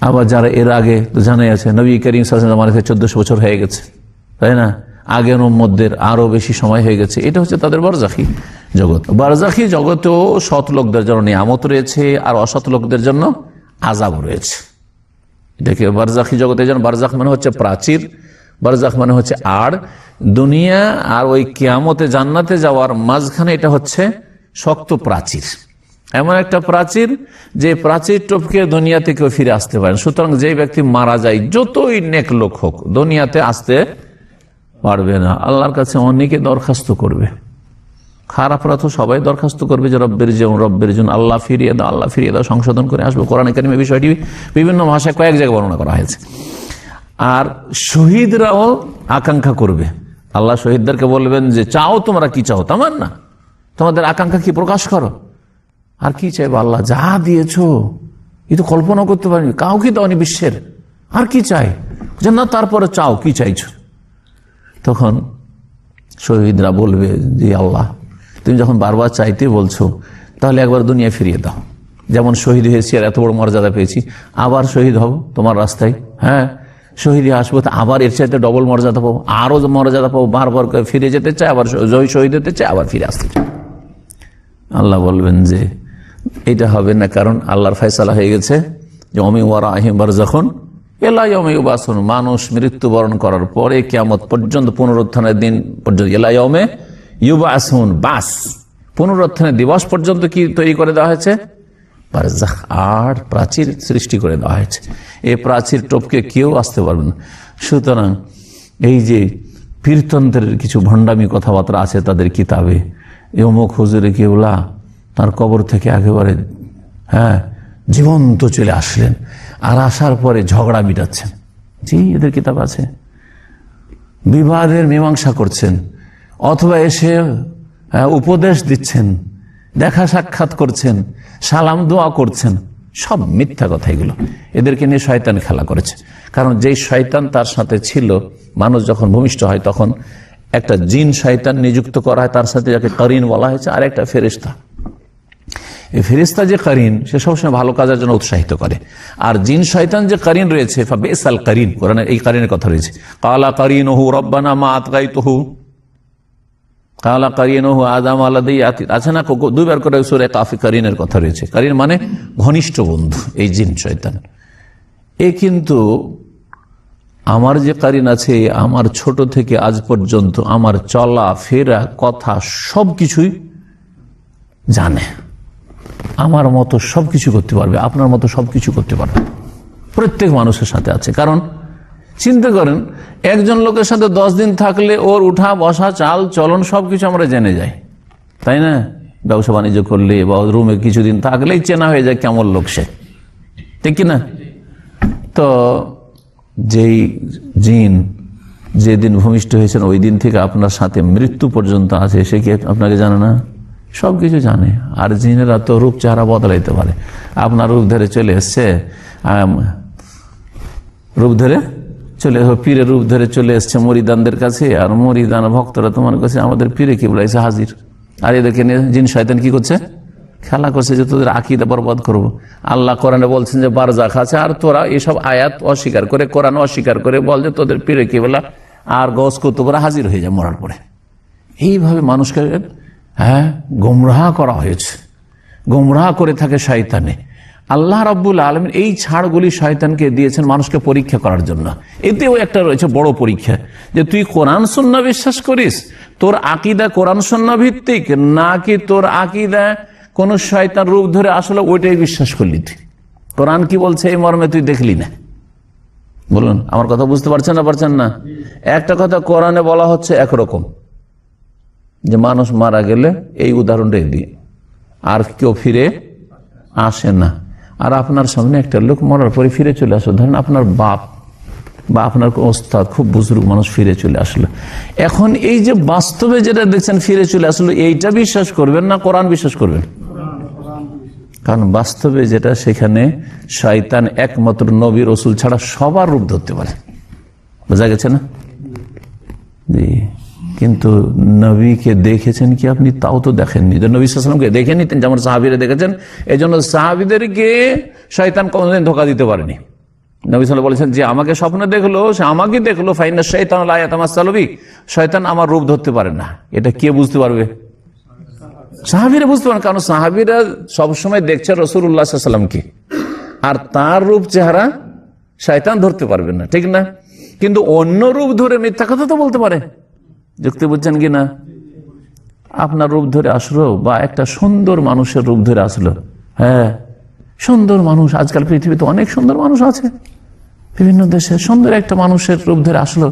আবার যারা এর আগে তো জানাই আছে, নবী করিম সাল্লাল্লাহু আলাইহি ওয়াসাল্লাম থেকে 1400 বছর হয়ে গেছে, তাই না? আগের উম্মতদের আরো বেশি সময় হয়ে গেছে। এটা হচ্ছে তাদের বারজাখী জগৎ। বারজাখী জগতেও সৎ লোকদের জন্য নিয়ামত রয়েছে, আর অসৎ লোকদের জন্য আযাব রয়েছে। এটাকে বারজাখী জগতে, যেন বারজাখ মানে হচ্ছে প্রাচীর, বারজাখ মানে হচ্ছে আড়। দুনিয়া আর ওই কিয়ামতে জান্নাতে যাওয়ার মাঝখানে এটা হচ্ছে শক্ত প্রাচীর, এমন একটা প্রাচীর যে প্রাচীর টপকে দুনিয়াতে কেউ ফিরে আসতে পারে। সুতরাং যে ব্যক্তি মারা যায়, যতই নেক লোক হোক, দুনিয়াতে আসতে পারবে না। আল্লাহর কাছে অনেকে দরখাস্ত করবে, খারাপরা তো সবাই দরখাস্ত করবে যে রব্বের জন্য আল্লাহ ফিরিয়ে দাও, আল্লাহ ফিরিয়ে দাও, সংশোধন করে আসবো। কোরআনে কারিমে বিষয়টি বিভিন্ন ভাষায় কয়েক জায়গায় বর্ণনা করা হয়েছে। আর শহীদরাও আকাঙ্ক্ষা করবে, আল্লাহ শহীদদেরকে বলবেন যে চাও, তোমরা কি চাও, তামান না, তোমাদের আকাঙ্ক্ষা কি প্রকাশ করো। আর কি চাইবো, আল্লাহ যা দিয়েছো এ তো কল্পনা করতে পারিনি, কাউকে দাওনি বিশ্বের, আর কি চাই, যে না তারপরে চাও, কি চাইছো। তখন শহীদরা বলবে যে আল্লাহ, তুমি যখন বারবার চাইতে বলছো, তাহলে একবার দুনিয়া ফিরিয়ে দাও। যেমন শহীদ হয়েছি আর এত বড় মর্যাদা পেয়েছি, আবার শহীদ হব তোমার রাস্তায়, শহীদ আসবো, আবার এর চাইতে ডবল মর্যাদা পাবো, আরো মর্যাদা পাবো, বারবার ফিরে যেতে চাই, আবার শহীদ হতে চাই, আবার ফিরে আসতে চাই। আল্লাহ বলবেন যে এটা হবে না, কারণ আল্লাহর ফয়সালা হয়ে গেছে যে ওমি ওয়ারাহিম বারযাখুন ইলা ইয়াউমি ইউবাসুন, মানুষ মৃত্যুবরণ করার পরে কিয়ামত পর্যন্ত, পুনরুত্থানের দিন পর্যন্ত, ইলা ইয়াউমি ইউবাসুন, বাস পুনরুত্থানের দিবস পর্যন্ত কি তৈরি করে দেওয়া হয়েছে? বারজাখ, আর প্রাচীর সৃষ্টি করে দেওয়া হয়েছে। এই প্রাচীর টপকে কেউ আসতে পারবে না। সুতরাং এই যে পীরতন্ত্রের কিছু ভণ্ডামি কথাবার্তা আছে তাদের কিতাবে, অমুক হুজুরে কেউলা তার কবর থেকে একেবারে জীবন্ত চলে আসলেন, আর আসার পরে ঝগড়া মিটাচ্ছেন, জি এদের কিতাব আছে, বিবাদের মীমাংসা করছেন, অথবা এসে উপদেশ দিচ্ছেন, দেখা সাক্ষাৎ করছেন, সালাম দোয়া করছেন, সব মিথ্যা কথা এগুলো। এদেরকে নিয়ে শয়তান খেলা করেছে। কারণ যেই শয়তান তার সাথে ছিল, মানুষ যখন ভূমিষ্ঠ হয় তখন একটা জিন শয়তান নিযুক্ত করা হয় তার সাথে, যাকে করিন বলা হয়েছে, আর একটা ফেরেশতা এই ফেরেশতা যে কারিন, সে সবসময় ভালো কাজের জন্য উৎসাহিত করে। আর জিন শয়তান যে কারিন রয়েছে, ফাবিসাল কারিন, কোরআনে এই কারিনের কথা রয়েছে। কালা কারিনহু রব্বানা মা আতগাইতুহু, কালা কারিনহু আদাম আলাদি আছে না, দুইবার করে সূরা কাফে কারিনের কথা রয়েছে। কারিন মানে ঘনিষ্ঠ বন্ধু। এই জিন শয়তান এ কিন্তু আমার যে কারিন আছে, আমার ছোট থেকে আজ পর্যন্ত আমার চলা ফেরা কথা সব কিছুই জানে। আমার মতো সবকিছু করতে পারবে, আপনার মতো সবকিছু করতে পারবে, প্রত্যেক মানুষের সাথে আছে। কারণ চিন্তা করেন, একজন লোকের সাথে 10 দিন থাকলে ওর উঠা বসা চাল চলন সবকিছু আমরা জেনে যাই, তাই না? ব্যবসা বাণিজ্য করলে বা রুমে কিছুদিন থাকলেই চেনা হয়ে যায় কেমন লোক সে, ঠিক কিনা? তো যেই জিন যেদিন ভূমিষ্ঠ হয়েছেন ওই দিন থেকে আপনার সাথে মৃত্যু পর্যন্ত আছে, সে কি আপনাকে জানে না? সব কিছু জানে। আর জিনেরা তো রূপ চেহারা বদলাইতে পারে। আপনার রূপ ধরে চলে এসছে, পীরের রূপ ধরে চলে এসছে মরিদানদের কাছে, আর মরিদান ভক্তরা তোমার কাছে আমাদের পীরে কি বলাইছে হাজির। আর এদেরকে নিয়ে জিন শয়তান কি করছে? খেলা করছে যে তোদের আকীদা বরবাদ করবো। আল্লাহ কোরআনে বলছেন যে বারজাখ আছে, আর তোরা এসব আয়াত অস্বীকার করে, কোরআন অস্বীকার করে বল যে তোদের পীরে কি বলা, আর গস কুতুবরা হাজির হয়ে যায় মরার পরে। এইভাবে মানুষকে গোমরাহ করা হয়েছে, গোমরাহ করে থাকে শয়তানে। আল্লাহ রাব্বুল আলামিন এই ছাড়গুলি শয়তানকে দিয়েছেন মানুষকে পরীক্ষা করার জন্য। এতেও একটা রয়েছে বড় পরীক্ষা, যে তুই কোরআন সুন্নাহ বিশ্বাস করিস, তোর আকীদা কোরআন সুন্নাহ ভিত্তিক, নাকি তোর আকীদা কোন শয়তান রূপ ধরে আসলে ওইটাই বিশ্বাস করলি। তুই কোরআন কি বলছে এই মর্মে তুই দেখলি না? বলুন, আমার কথা বুঝতে পারছেন না? একটা কথা কোরআনে বলা হচ্ছে একরকম, যে মানুষ মারা গেলে এই উদাহরণটাই দিয়ে আর কেউ ফিরে আসে না। আর আপনার সামনে একটা লোক মরার পরে ফিরে চলে আসলো, ধরেন আপনার বাপ বা আপনার ওস্তাদ, খুব বুজুর্গ মানুষ ফিরে চলে আসলো। এখন এই যে বাস্তবে যেটা দেখছেন ফিরে চলে আসলো, এইটা বিশ্বাস করবেন না কোরআন বিশ্বাস করবেন? কারণ বাস্তবে যেটা, সেখানে শয়তান একমাত্র নবী রসুল ছাড়া সবার রূপ ধরতে পারে। বোঝা গেছে না? জি। কিন্তু নবীকে দেখেছেন কি আপনি? তাও তো দেখেননি। নবী সাল্লাল্লাহু আলাইহি ওয়াসাল্লামকে দেখে নিতেন, যেমন সাহাবীরা দেখেছেন। এই জন্য সাহাবীদেরকে শয়তান কোনদিন ধোঁকা দিতে পারেনি। নবী সাল্লাল্লাহু আলাইহি ওয়াসাল্লাম বলেছেন, যে আমাকে স্বপ্নে দেখলো সে আমাকে দেখলো, ফাইন্না শাইতানু লা ইয়াতামাসসালু বি, শয়তান আমার রূপ ধরতে পারে না। এটা কে বুঝতে পারবে? সাহাবীরা বুঝতে পারেন, কারণ সাহাবীরা সবসময় দেখছে রাসূলুল্লাহ সাল্লাল্লাহু আলাইহি ওয়াসাল্লামকে, আর তার রূপ চেহারা শয়তান ধরতে পারবে না, ঠিক না? কিন্তু অন্য রূপ ধরে মিথ্যা কথা তো বলতে পারে। যুক্তি বুঝছেন কি না? আপনার রূপ ধরে আসলো, বা একটা সুন্দর মানুষের রূপ ধরে আসলো। হ্যাঁ, সুন্দর মানুষ, আজকাল পৃথিবীতে অনেক সুন্দর মানুষ আছে, বিভিন্ন দেশে সুন্দর একটা মানুষের রূপ ধরে আসলো,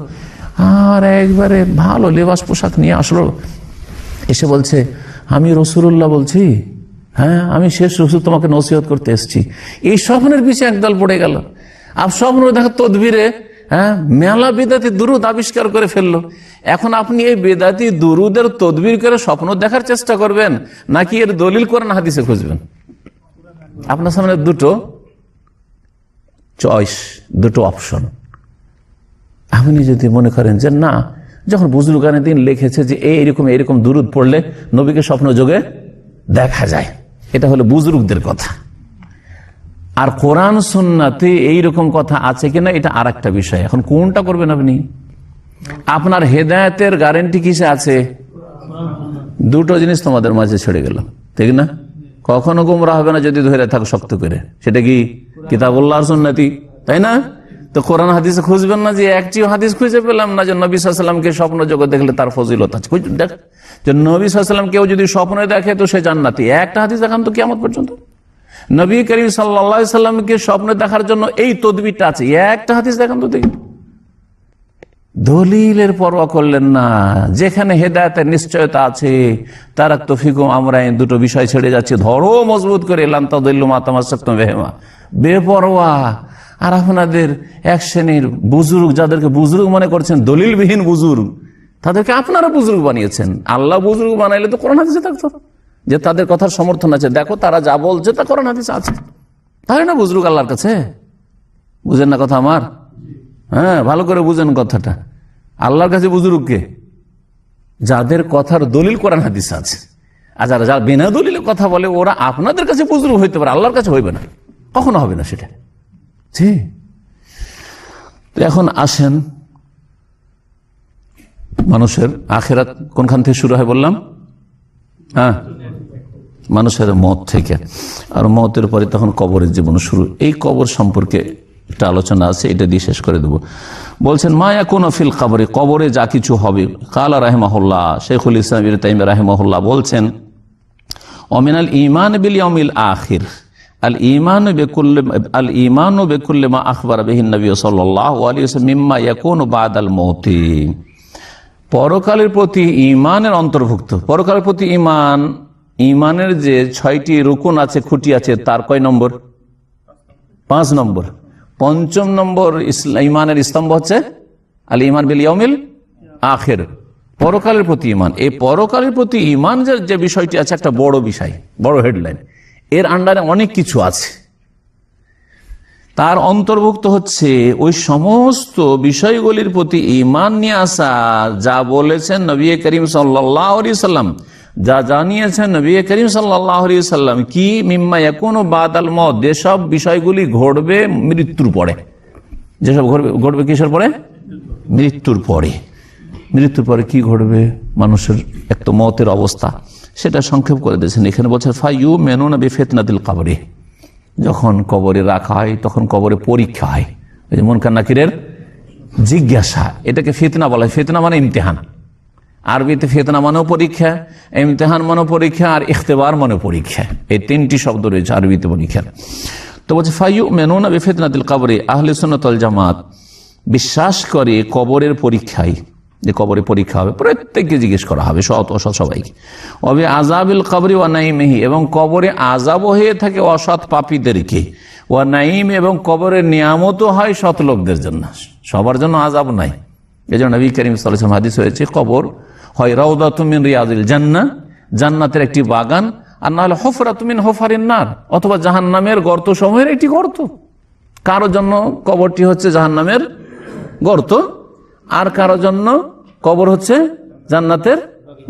আর একবারে ভালো লেবাস পোশাক নিয়ে আসলো, এসে বলছে আমি রাসূলুল্লাহ বলছি, হ্যাঁ আমি শেষ রাসূল, তোমাকে নসিহত করতে এসেছি। এই স্বপ্নের পিছিয়ে একদল পড়ে গেল। আর স্বপ্ন দেখা তদবিরে মেলা বেদাতি দুরুদ আবিষ্কার করে ফেললো। এখন আপনি এই বেদাতি দুরুদের তদবির করে স্বপ্ন দেখার চেষ্টা করবেন, নাকি এর দলিল কোরআন হাদিসে খুঁজবেন? আপনার সামনে দুটো চয়েস, দুটো অপশন। আপনি যদি মনে করেন যে না, যখন বুজুর্গানে দিন লিখেছে যে এইরকম এইরকম দুরুদ পড়লে নবীকে স্বপ্ন যোগে দেখা যায়, এটা হলো বুজুর্গদের কথা। আর কোরআন সুন্নাতে এইরকম কথা আছে কিনা এটা আর একটা বিষয়। এখন কোনটা করবেন আপনি? আপনার হেদায়েতের গ্যারান্টি কিসে আছে? দুটো জিনিস তোমাদের মাঝে ছেড়ে গেল, ঠিক না? কখনো গোমরা হবে না যদি ধরে থাকো শক্ত করে। সেটা কি? কিতাবুল্লাহ আর সুন্নতি, তাই না? তো কোরআন হাদিসে খুঁজবেন না যে একটি হাদিস খুঁজে পেলাম না যে নবী সাল্লাল্লাহু আলাইহি ওয়াসাল্লামকে স্বপ্ন জগৎ দেখলে তার ফজিলত আছে। দেখ, যে নবী সাল্লাল্লাহু আলাইহি ওয়াসাল্লাম কেউ যদি স্বপ্নে দেখে তো সে জান্নাতি। একটা হাদিস দেখান তো কিয়ামত পর্যন্ত। নবী করিম সাল্লাল্লাহু আলাইহি ওয়াসাল্লামকে স্বপ্নে দেখার জন্য এই তদবিরটা আছে, একটা হাদিস দেখান তো দেখি। দলিলের পরোয়া করলেন না। যেখানে হেদায়েতের নিশ্চয়তা আছে, তারাক্তু ফিকুম আমরাইন, দুটো বিষয় ছেড়ে যাচ্ছে, ধরো মজবুত করে, লান তাদিল্লু মা তামাসসাকতুম বিহিমা। বেপরোয়া। আর আপনাদের এক শ্রেণীর বুজুর্গ, যাদেরকে বুজুর্গ মনে করছেন, দলিলবিহীন বুজুর্গ, তাদেরকে আপনারা বুজুর্গ বানিয়েছেন। আল্লাহ বুজুর্গ বানাইলে তো কোরআন হাদিসে থাকতো যে তাদের কথার সমর্থন আছে, দেখো তারা যা বলছে তা কোরআন হাদিসে আছে, তাই না? বুজুর্গ আল্লাহর কাছে। বুঝেন না কথা আমার? হ্যাঁ, ভালো করে বুঝেন কথাটা। আল্লাহর কাছে বুজুর্গকে, যাদের কথার দলিল কোরআন হাদিসে আছে। আর যারা যারা বিনা দলিলে কথা বলে ওরা আপনাদের কাছে বুজরুগ হইতে পারে, আল্লাহর কাছে হইবে না, কখনো হবে না সেটা। জি, এখন আসেন, মানুষের আখেরাত কোনখান থেকে শুরু হয় বললাম? হ্যাঁ, মানুষের মত থেকে। আর মতের পরে তখন কবরের জীবন শুরু। এই কবর সম্পর্কে একটা আলোচনা আছে, এটা দিয়ে শেষ করে দেব। বলছেন মায়া কোন ফিল কবরে, কবরে যা কিছু হবে। কালা রাহিমাহুল্লাহ, শেখুল ইসলাম ইবনে তাইমিয়া রাহিমাহুল্লাহ বলছেন অমিনাল ঈমান বিল ইয়াউমিল আখির আল ঈমানু বিকুল্লি মা আখবারা বিহি নবী সাল্লাল্লাহু আলাইহি ওয়াসাল্লাম মিম্মা ইয়াকুনু বাদাল মৌতি। পরকালের প্রতি ঈমানের অন্তর্ভুক্ত। পরকালের প্রতি ঈমান, ঈমানের যে 6টি রুকুন আছে, খুঁটি আছে, তার কয় নম্বর? 5 নম্বর। 5ম নম্বর ঈমানের স্তম্ভ হচ্ছে আল ঈমান বিল ইয়াউমিল আখির, পরকালের প্রতি ঈমান। এই পরকালের প্রতি ঈমান যে বিষয়টি আছে, একটা বড় বিষয়, বড় হেডলাইন। এর আন্ডারে অনেক কিছু আছে, তার অন্তর্ভুক্ত হচ্ছে ওই সমস্ত বিষয়গুলির প্রতি ঈমান নিয়ে আসা যা বলেছেন নবী করিম সাল্লাল্লাহু আলাইহি সাল্লাম, যা জানিয়েছেন নবী করিম সাল্লাল্লাহু আলাইহি সাল্লাম, কি মিম্মা ইয়াকুনু বাদাল মওত, যেসব বিষয়গুলি ঘটবে মৃত্যুর পরে। যেসব ঘটবে কিসের পরে? মৃত্যুর পরে। মৃত্যুর পরে কি ঘটবে? মানুষের এক তো মওতের অবস্থা, সেটা সংক্ষেপ করে দিয়েছেন এখানে। বলছে ফায়ুমিনুনা বিফিতনাতিল কবরি, যখন কবরে রাখা হয় তখন কবরে পরীক্ষা হয়। ওই যে মুনকার নাকিরের জিজ্ঞাসা, এটাকে ফিতনা বলা হয়। ফিতনা মানে ইমতিহান। আরবিতে ফিতনা মানেও পরীক্ষা, ইমতিহান মানেও পরীক্ষা, আর ইখতিবার মানেও পরীক্ষা। এই 3টি শব্দ রয়েছে আরবিতে পরীক্ষা। তো বলছে ফায়ুমিনুনা বিফিতনাতিল কবরি, আহলে সুন্নাত ওয়াল জামাত বিশ্বাস করে কবরের পরীক্ষায়, যে কবরে পরীক্ষা হবে, প্রত্যেককে জিজ্ঞেস করা হবে, সৎ অসৎ সবাইকে। অবে আযাবিল কবরি ওয়া নাঈমিহি, এবং কবরে আযাব হয়ে থাকে অসৎ পাপীদেরকে। ওয়া নাঈম, এবং কবরের নিয়ামতও হয় সৎ লোকদের জন্য, সবার জন্য আযাব নাই। এজন্য নবী করিম সাল্লাল্লাহু আলাইহি ওয়াসাল্লাম হাদিস হয়েছে, কবর হয় রাউদাতুম মিন রিয়াজিল জান্নাহ, জান্নাতের একটি বাগান, আর না হলে হুফরাতুম মিন হুফারিন নার, অথবা জাহান্নামের গর্ত সমূহের একটি গর্ত। কারো জন্য কবরটি হচ্ছে জাহান্নামের গর্ত, আর কারো জন্য কবর হচ্ছে জান্নাতের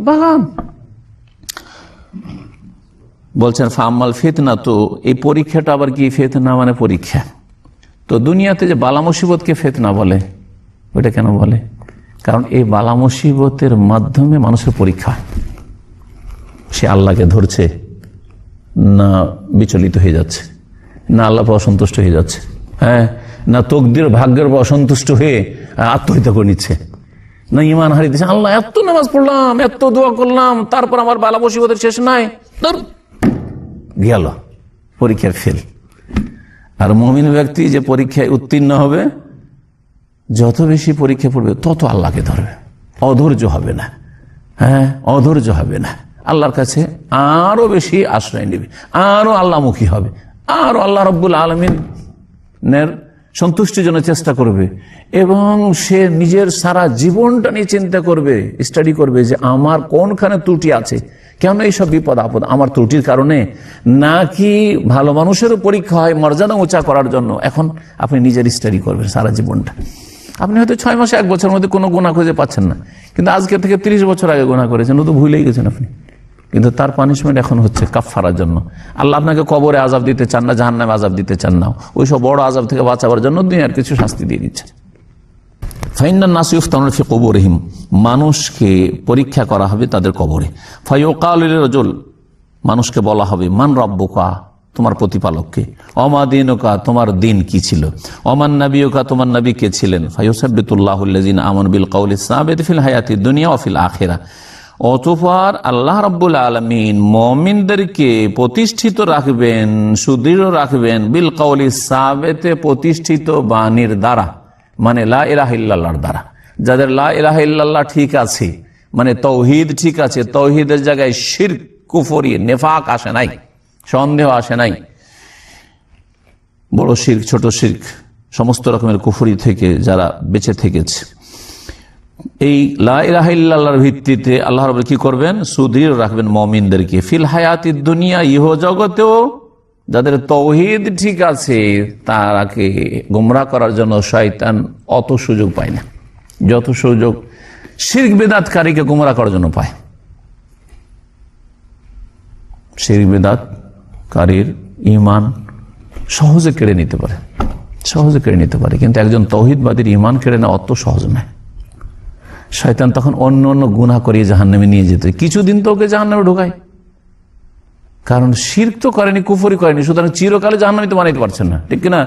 বাগান। বলছেন ফাম্মাল ফিতনা, তো এই পরীক্ষাটা আবার কি? ফিতনা মানে পরীক্ষা। তো দুনিয়াতে যে বালা মুসিবতকে ফিতনা বলে, ওইটা কেন বলে? কারণ এই বালা মুসিবতের মাধ্যমে মানুষের পরীক্ষা, সে আল্লাহকে ধরছে না বিচলিত হয়ে যাচ্ছে, না আল্লাহ অসন্তুষ্ট হয়ে যাচ্ছে, হ্যাঁ, না তকদির ভাগ্যের অসন্তুষ্ট হয়ে আত্মহত্যা করে নিচ্ছে, না ঈমান হারিয়ে দিচ্ছে। আল্লাহ এত নামাজ পড়লাম, এত দোয়া করলাম, তারপর আমার বালা মুসিবতের শেষ নাই, গেল, পরীক্ষায় ফেল। আর মুমিন ব্যক্তি যে পরীক্ষায় উত্তীর্ণ হবে, যত বেশি পরীক্ষা পড়বে তত আল্লাহকে ধরবে, অধৈর্য হবে না, হ্যাঁ, অধৈর্য হবে না, আল্লাহর কাছে আরো বেশি আশ্রয় নেবে, আরো আল্লাহমুখী হবে, আরো আল্লাহ রাব্বুল আলামিনের সন্তুষ্টির জন্য চেষ্টা করবে। এবং সে নিজের সারা জীবনটা নিয়ে চিন্তা করবে, স্টাডি করবে যে আমার কোনখানে ত্রুটি আছে, কেন এইসব বিপদ আপদ আমার ত্রুটির কারণে, নাকি ভালো মানুষেরও পরীক্ষা হয় মর্যাদা উঁচা করার জন্য। এখন আপনি নিজের স্টাডি করবেন সারা জীবনটা। আপনি হয়তো 6 মাসে 1 বছরের মধ্যে কোনো গুনাহ খুঁজে পাচ্ছেন না, কিন্তু আজকে থেকে 30 বছর আগে গুনাহ করেছেন, ও তো ভুলেই গেছেন আপনি। কিন্তু তার পানিশমেন্ট এখন হচ্ছে কাফফারার জন্য। আল্লাহ আপনাকে কবরে আযাব দিতে চান না, জাহান্নামে আযাব দিতে চান না, ওই সব বড় আযাব থেকে বাঁচাবার জন্য দুনিয়ার কিছু শাস্তি দিয়ে দিচ্ছে। ফাইন্নান নাস ইফতানুনা ফি কুবুরিহিম, মানুষকে পরীক্ষা করা হবে তাদের কবরে। ফায়ুকালু লিরাজুল, মানুষকে বলা হবে মান রাব্বুকা, তোমার প্রতিপালককে, অমা দীনুকা, তোমার দিন কি ছিল, অমান নাবিয়ুকা, তোমার নবী কে ছিলেন। ফায়ুসাব্বিতুল্লাহু আল্লাযিনা আমানু বিল কওলিস সাবিত ফিল হায়াতিদ দুনিয়া ওয়া ফিল আখিরাহ, অতঃপর আল্লাহ রাব্বুল আলামিন মুমিনদেরকে প্রতিষ্ঠিত রাখবেন, সুদৃঢ় রাখবেন, বিল কওলিস সাবিত, প্রতিষ্ঠিত বাণীর দ্বারা, মানে লা ইলাহা ইল্লাল্লাহর দ্বারা। যাদের লা ইলাহা ইল্লাল্লাহ ঠিক আছে, মানে তাওহীদ ঠিক আছে, তাওহীদের জায়গায় শিরক, কুফরি, নেফাক আসে নাই, সন্দেহ আসে নাই, বড় শিরক, ছোট শিরক, সমস্ত রকমের কুফরি থেকে যারা বেঁচে থেকেছে, এই লা ইলাহা ইল্লাল্লাহর ভিত্তিতে আল্লাহ রাব্বুল কি করবেন? সুদৃঢ় রাখবেন মুমিনদেরকে। ফিল হায়াতিদ দুনিয়া, ইহ জগতেও যাদের তাওহীদ ঠিক আছে তারাকে গোমরাহ করার জন্য শয়তান অত সুযোগ পায় না, যত সুযোগ শিরক বিদআতকারীকে গোমরাহ করার জন্য পায়। শিরক বিদআতকারীর ঈমান সহজে কেড়ে নিতে পারে, কিন্তু একজন তাওহীদবাদীর ঈমান কেড়ে নেওয়া অত সহজ নয়। শয়তান তখন অন্য অন্য গুনাহ করিয়ে জাহান্নামে নিয়ে যেত, কিছুদিন তো ওকে জাহান্নামে ঢোকায়, কারণ শিরক তো করেনি, কুফরি করেনি, সুতরাং চিরকালে জাহান্নামে তো বানাইতে পারছেন না, ঠিক কিনা?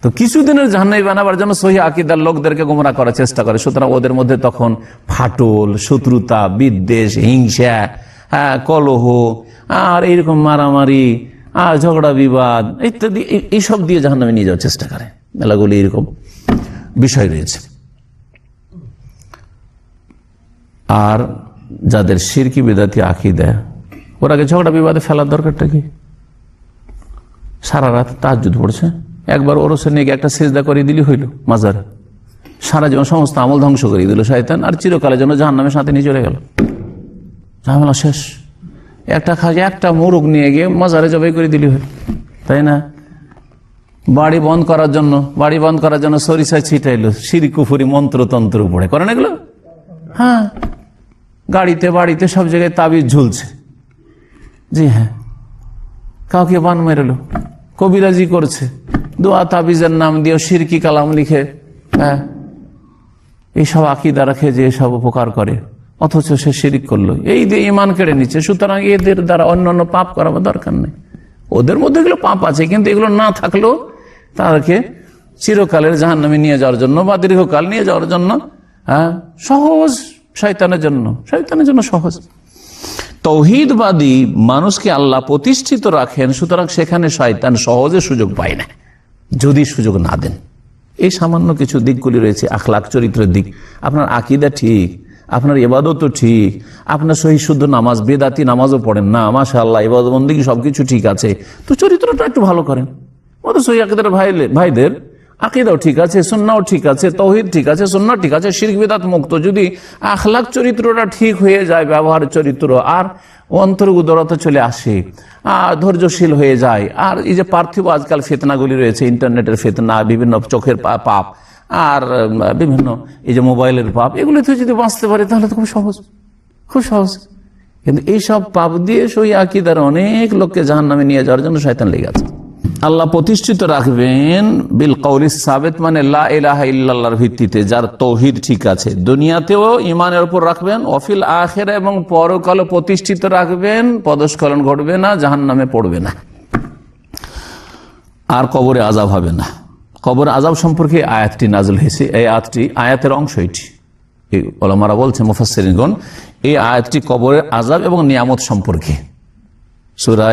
তো কিছুদিনের জাহান্নামী বানাবার জন্য সহিহ আকীদার লোকদেরকে গোমরাহ করার চেষ্টা করে, সুতরাং ওদের মধ্যে তখন ফাটল, শত্রুতা, বিদ্বেষ, হিংসা, কলহ, আর এইরকম মারামারি আর ঝগড়া বিবাদ ইত্যাদি, এইসব দিয়ে জাহান্নামে নিয়ে যাওয়ার চেষ্টা করে। মেলাগুলি এরকম বিষয় রয়েছে। আর যাদের শিরকি বিদআতি আকীদা, ওরাকে ঝগড়া বিবাদে ফেলার দরকারটা কি? সারা রাত তাহাজ্জুদ পড়ছে, একবার ওরসে নিয়ে একটা সিজদা করে দিলি হইল মাজারে, সারা জীবন সমস্ত আমল ধ্বংস করে দিল শয়তান, আর চিরকালের জন্য জাহান্নামের সাথে নিয়ে চলে গেল, ঝামেলা শেষ। একটা মোরগ নিয়ে গিয়ে মাজারে জবাই করে দিলি হইল, তাই না? বাড়ি বন্ধ করার জন্য সরিষা ছিটাইলো, শিরক কুফরি মন্ত্রতন্ত্র পড়ে করেন এগুলো। হ্যাঁ, গাড়িতে বাড়িতে সব জায়গায় তাবিজ ঝুলছে, জি হ্যাঁ, কাউকে বান মেরেলো, কবিরাজি করছে, দোয়া তাবিজের নাম দিয়ে শিরকি কালাম লিখে, হ্যাঁ, এইসব আকীদা রাখে যে এসব উপকার করে, অথচ সে শিরিক করলো, এই দিয়ে ঈমান কেড়ে নিচ্ছে। সুতরাং এদের দ্বারা অন্যান্য পাপ করাবার দরকার নেই। ওদের মধ্যে এগুলো পাপ আছে, কিন্তু এগুলো না থাকলেও তাদেরকে চিরকালের জাহান্নামে নিয়ে যাওয়ার জন্য বা দীর্ঘকাল নিয়ে যাওয়ার জন্য সহজ, শয়তানের জন্য সহজ। তাওহীদবাদী মানুষকে আল্লাহ প্রতিষ্ঠিত রাখেন, সুতরাং সেখানে শয়তান সহজে সুযোগ পায় না, যদি সুযোগ না দেন। এই সামান্য কিছু দিকগুলি রয়েছে, আখলাক, চরিত্রের দিক। আপনার আকীদা ঠিক, আপনার ইবাদতও ঠিক, আপনার সহি শুদ্ধ নামাজ, বেদাতি নামাজও পড়েন না, মাশাআল্লাহ, ইবাদত বন্দেগী সবকিছু ঠিক আছে, তো চরিত্রটা একটু ভালো করেন। ওদের সহি আকীদার ভাইদের আকীদাও ঠিক আছে, সুন্নাহও ঠিক আছে, তাওহীদ ঠিক আছে, সুন্নাহ ঠিক আছে, শিরক বিদআত মুক্ত। যদি আখলাক চরিত্রটা ঠিক হয়ে যায়, ব্যবহার চরিত্র, আর অন্তর উদারতা চলে আসে, ধৈর্যশীল হয়ে যায়, আর এই যে পার্থিব আজকাল ফিতনাগুলি রয়েছে, ইন্টারনেটের ফিতনা, বিভিন্ন চোখের পাপ, আর বিভিন্ন এই যে মোবাইলের পাপ, এগুলিতে যদি বাঁচতে পারে তাহলে তো খুব সহজ। কিন্তু এইসব পাপ দিয়ে সহি আকীদার অনেক লোককে জাহান্নামে নিয়ে যাওয়ার জন্য শয়তান লেগে আছে। আল্লাহ প্রতিষ্ঠিত রাখবেন বিল কওলিস সাবিত, মানে লা ইলাহা ইল্লাল্লাহর ভিত্তিতে, যার তাওহীদ ঠিক আছে, দুনিয়াতেও ঈমানের উপর রাখবেন, ওয়াফিল আখিরা, এবং পরকালে প্রতিষ্ঠিত রাখবেন, পদস্খলন ঘটবে না, জাহান্নামে পড়বে না, আর কবরে আযাব হবে না। কবর আযাব সম্পর্কে আয়াতটি নাযিল হয়েছে, এই আয়াতের অংশ এটি। এই উলামারা বলছেন, মুফাসসিরিনগণ, এই আয়াতটি কবরের আযাব এবং নিয়ামত সম্পর্কে। সূরা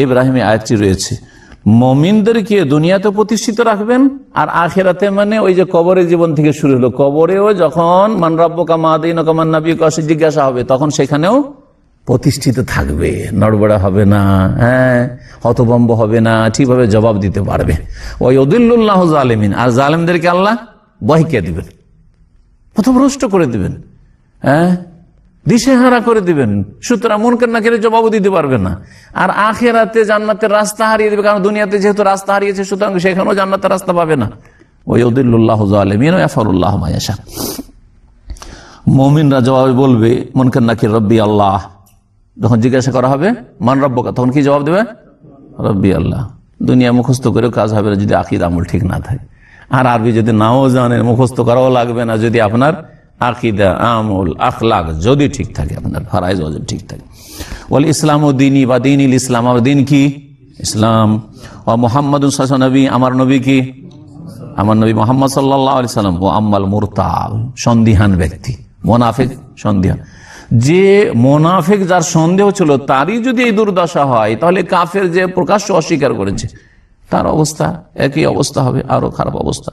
ইব্রাহিমে আয়াতটি রয়েছে, মুমিনদেরকে দুনিয়াতে প্রতিষ্ঠিত রাখবেন, আর আখিরাতে মানে ওই যে কবরের জীবন থেকে শুরু হলো, কবরেও যখন মান রাব্বুকা মা দীনুকা মান নাবিয়ুকা জিজ্ঞাসা হবে, তখন সেখানেও প্রতিষ্ঠিত থাকবে, নড়বড়া হবে না, হ্যাঁ, হতভম্ব হবে না, ঠিকভাবে জবাব দিতে পারবে। ওয়া ইউদিল্লুল্লাহু যালিমিন, আর জালেমদেরকে আল্লাহ বহিকে দিবেন, পথভ্রষ্ট করে দিবেন, হ্যাঁ, দিশেহারা করে দিবেন। সুতরাং মুনকার নাকিরের জবাবও দিতে পারবে না। আর আখিরাতে জান্নাতের রাস্তা হারিয়ে দেবে, কারণ দুনিয়াতে যেহেতু রাস্তা হারিয়েছে, সুতরাং সেখানেও জান্নাতের রাস্তা পাবে না। ওয়া ইউদিল্লুল্লাহু যালিমিন ওয়া ইয়াফআলুল্লাহু মা ইয়াশা। মুমিনরা জবাবে বলবে, মুনকার নাকির রব্বি আল্লাহ। যখন জিজ্ঞাসা করা হবে মান রব্বুকা, তখন কি জবাব দেবে? রব্বি আল্লাহ। দুনিয়া মুখস্থ করেও কাজ হবে না যদি আকীদা আমল ঠিক না থাকে, আর আরবি যদি নাও জানেন, মুখস্থ করাও লাগবে না যদি আপনার আকীদা, আমল, আখলাক যদি ঠিক থাকে, আপনার ফরজ ওয়াজিব ঠিক থাকে। ওয়াল ইসলামু দীনি, বা দীনিল ইসলাম, আমার দিন কি? ইসলাম। ওয়া মুহাম্মাদুন সাল্লাল্লাহু আলাইহি, নবী, আমার নবী কি? আমার নবী মুহাম্মদ সাল্লাল্লাহু আলাইহি সাল্লাম। ওয়া আম্মাল মুরতাব, সন্দিহান ব্যক্তি, মুনাফিক, সন্দিহান। যে মুনাফিক, যার সন্দেহ ছিল, তারই যদি এই দুর্দশা হয়, তাহলে কাফের যে প্রকাশ্য অস্বীকার করেছে তার অবস্থা একই অবস্থা হবে, আরো খারাপ অবস্থা।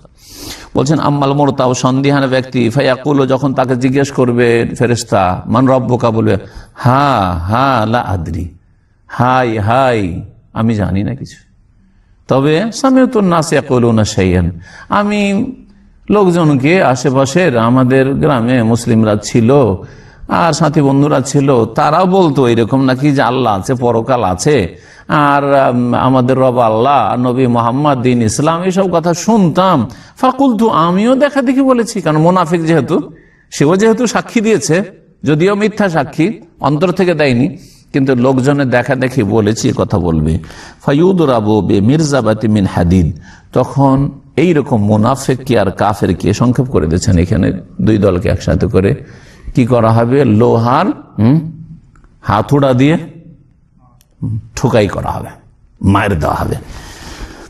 বলছেন আম্মাল মুরতাব, সন্দিহান ব্যক্তি, ফায়াকুল, যখন তাকে জিজ্ঞেস করবে ফেরেশতা, মান রব্বুকা, বলবে হা লা আদরি, হাই আমি জানি না কিছু। তবে সামিউতুন নাস ইয়াকুলুনা শাইআন, আমি লোকজনকে, আশেপাশের আমাদের গ্রামে মুসলিমরা ছিল আর সাথী বন্ধুরা ছিল, তারাও বলতো এরকম নাকি যে আল্লাহ আছে, পরকাল আছে, আর আমাদের রব আল্লাহ, নবী মোহাম্মদ, দিন ইসলাম, এইসব কথা শুনতাম। ফাকুলতু, আমিও দেখা দেখি বলেছি, কারণ মুনাফিক সেও যেহেতু সাক্ষী দিয়েছে, যদিও মিথ্যা সাক্ষী, অন্তর থেকে দেয়নি, কিন্তু লোকজনে দেখা দেখি বলেছি কথা বলবে। ফায়ুদরাবু বিমিরজাবাতি মিন হাদিদ, তখন এইরকম মুনাফিককে আর কাফেরকে, সংক্ষেপ করে দিয়েছেন এখানে দুই দলকে একসাথে করে, কি করা হবে? লোহার হাতুড়া দিয়ে ঠুকাই করা হবে, মায়ের দেওয়া হবে।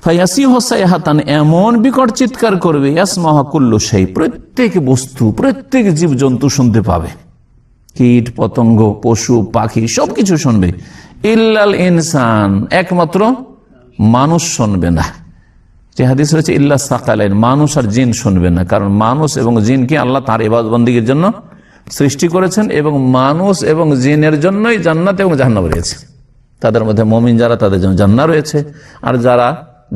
ফায়াসি হোসাই হাতান, এমন বিকট চিৎকার করবে, ইয়াসমাহা কুল্লু শাই, প্রত্যেক বস্তু, প্রত্যেক জীবজন্তু শুনতে পাবে, কীট পতঙ্গ, পশু পাখি সবকিছু শুনবে। ইল্লাল ইনসান, একমাত্র মানুষ শুনবে না। যে হাদিস রয়েছে ইল্লা সাকালাইন, মানুষ আর জিন শুনবে না, কারণ মানুষ এবং জিনকে আল্লাহ তার ইবাদত বন্দেগীর জন্য সৃষ্টি করেছেন এবং মানুষ এবং জিনের জন্যই জান্নাত এবং জাহান্নাম রয়েছে। তাদের মধ্যে মুমিন যারা, তাদের জন্য জান্নাত রয়েছে, আর যারা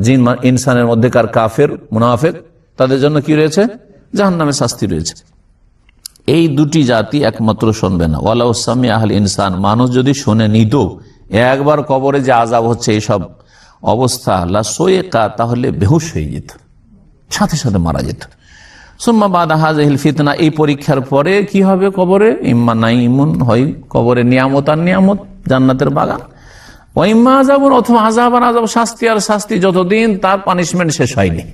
জিন ইনসানের মধ্যেকার কাফের মুনাফিক, তাদের জন্য কি রয়েছে? জাহান্নামের শাস্তি রয়েছে। এই দুটি জাতি একমাত্র শুনবে না। ওয়ালাউ সামি আহল ইনসান, মানুষ যদি শুনে নিত একবার কবরে যে আযাব হচ্ছে এইসব অবস্থা, লা সোয়েকা, তাহলে বেহুশ হয়ে যেত, সাথে সাথে মারা যেত। সুম্মা বাদা হাযিহিল ফিতনা, এই পরীক্ষার পরে কি হবে কবরে? ইম্মা নাইমুন, হয় কবরে নিয়ামত আর নিয়ামত, জান্নাতের বাগান, ওয়াইম্মা আযাবুন, অথবা আযাব আর আযাব, শাস্তি আর শাস্তি, যতদিন তার পানিশমেন্ট শেষ হয়নি,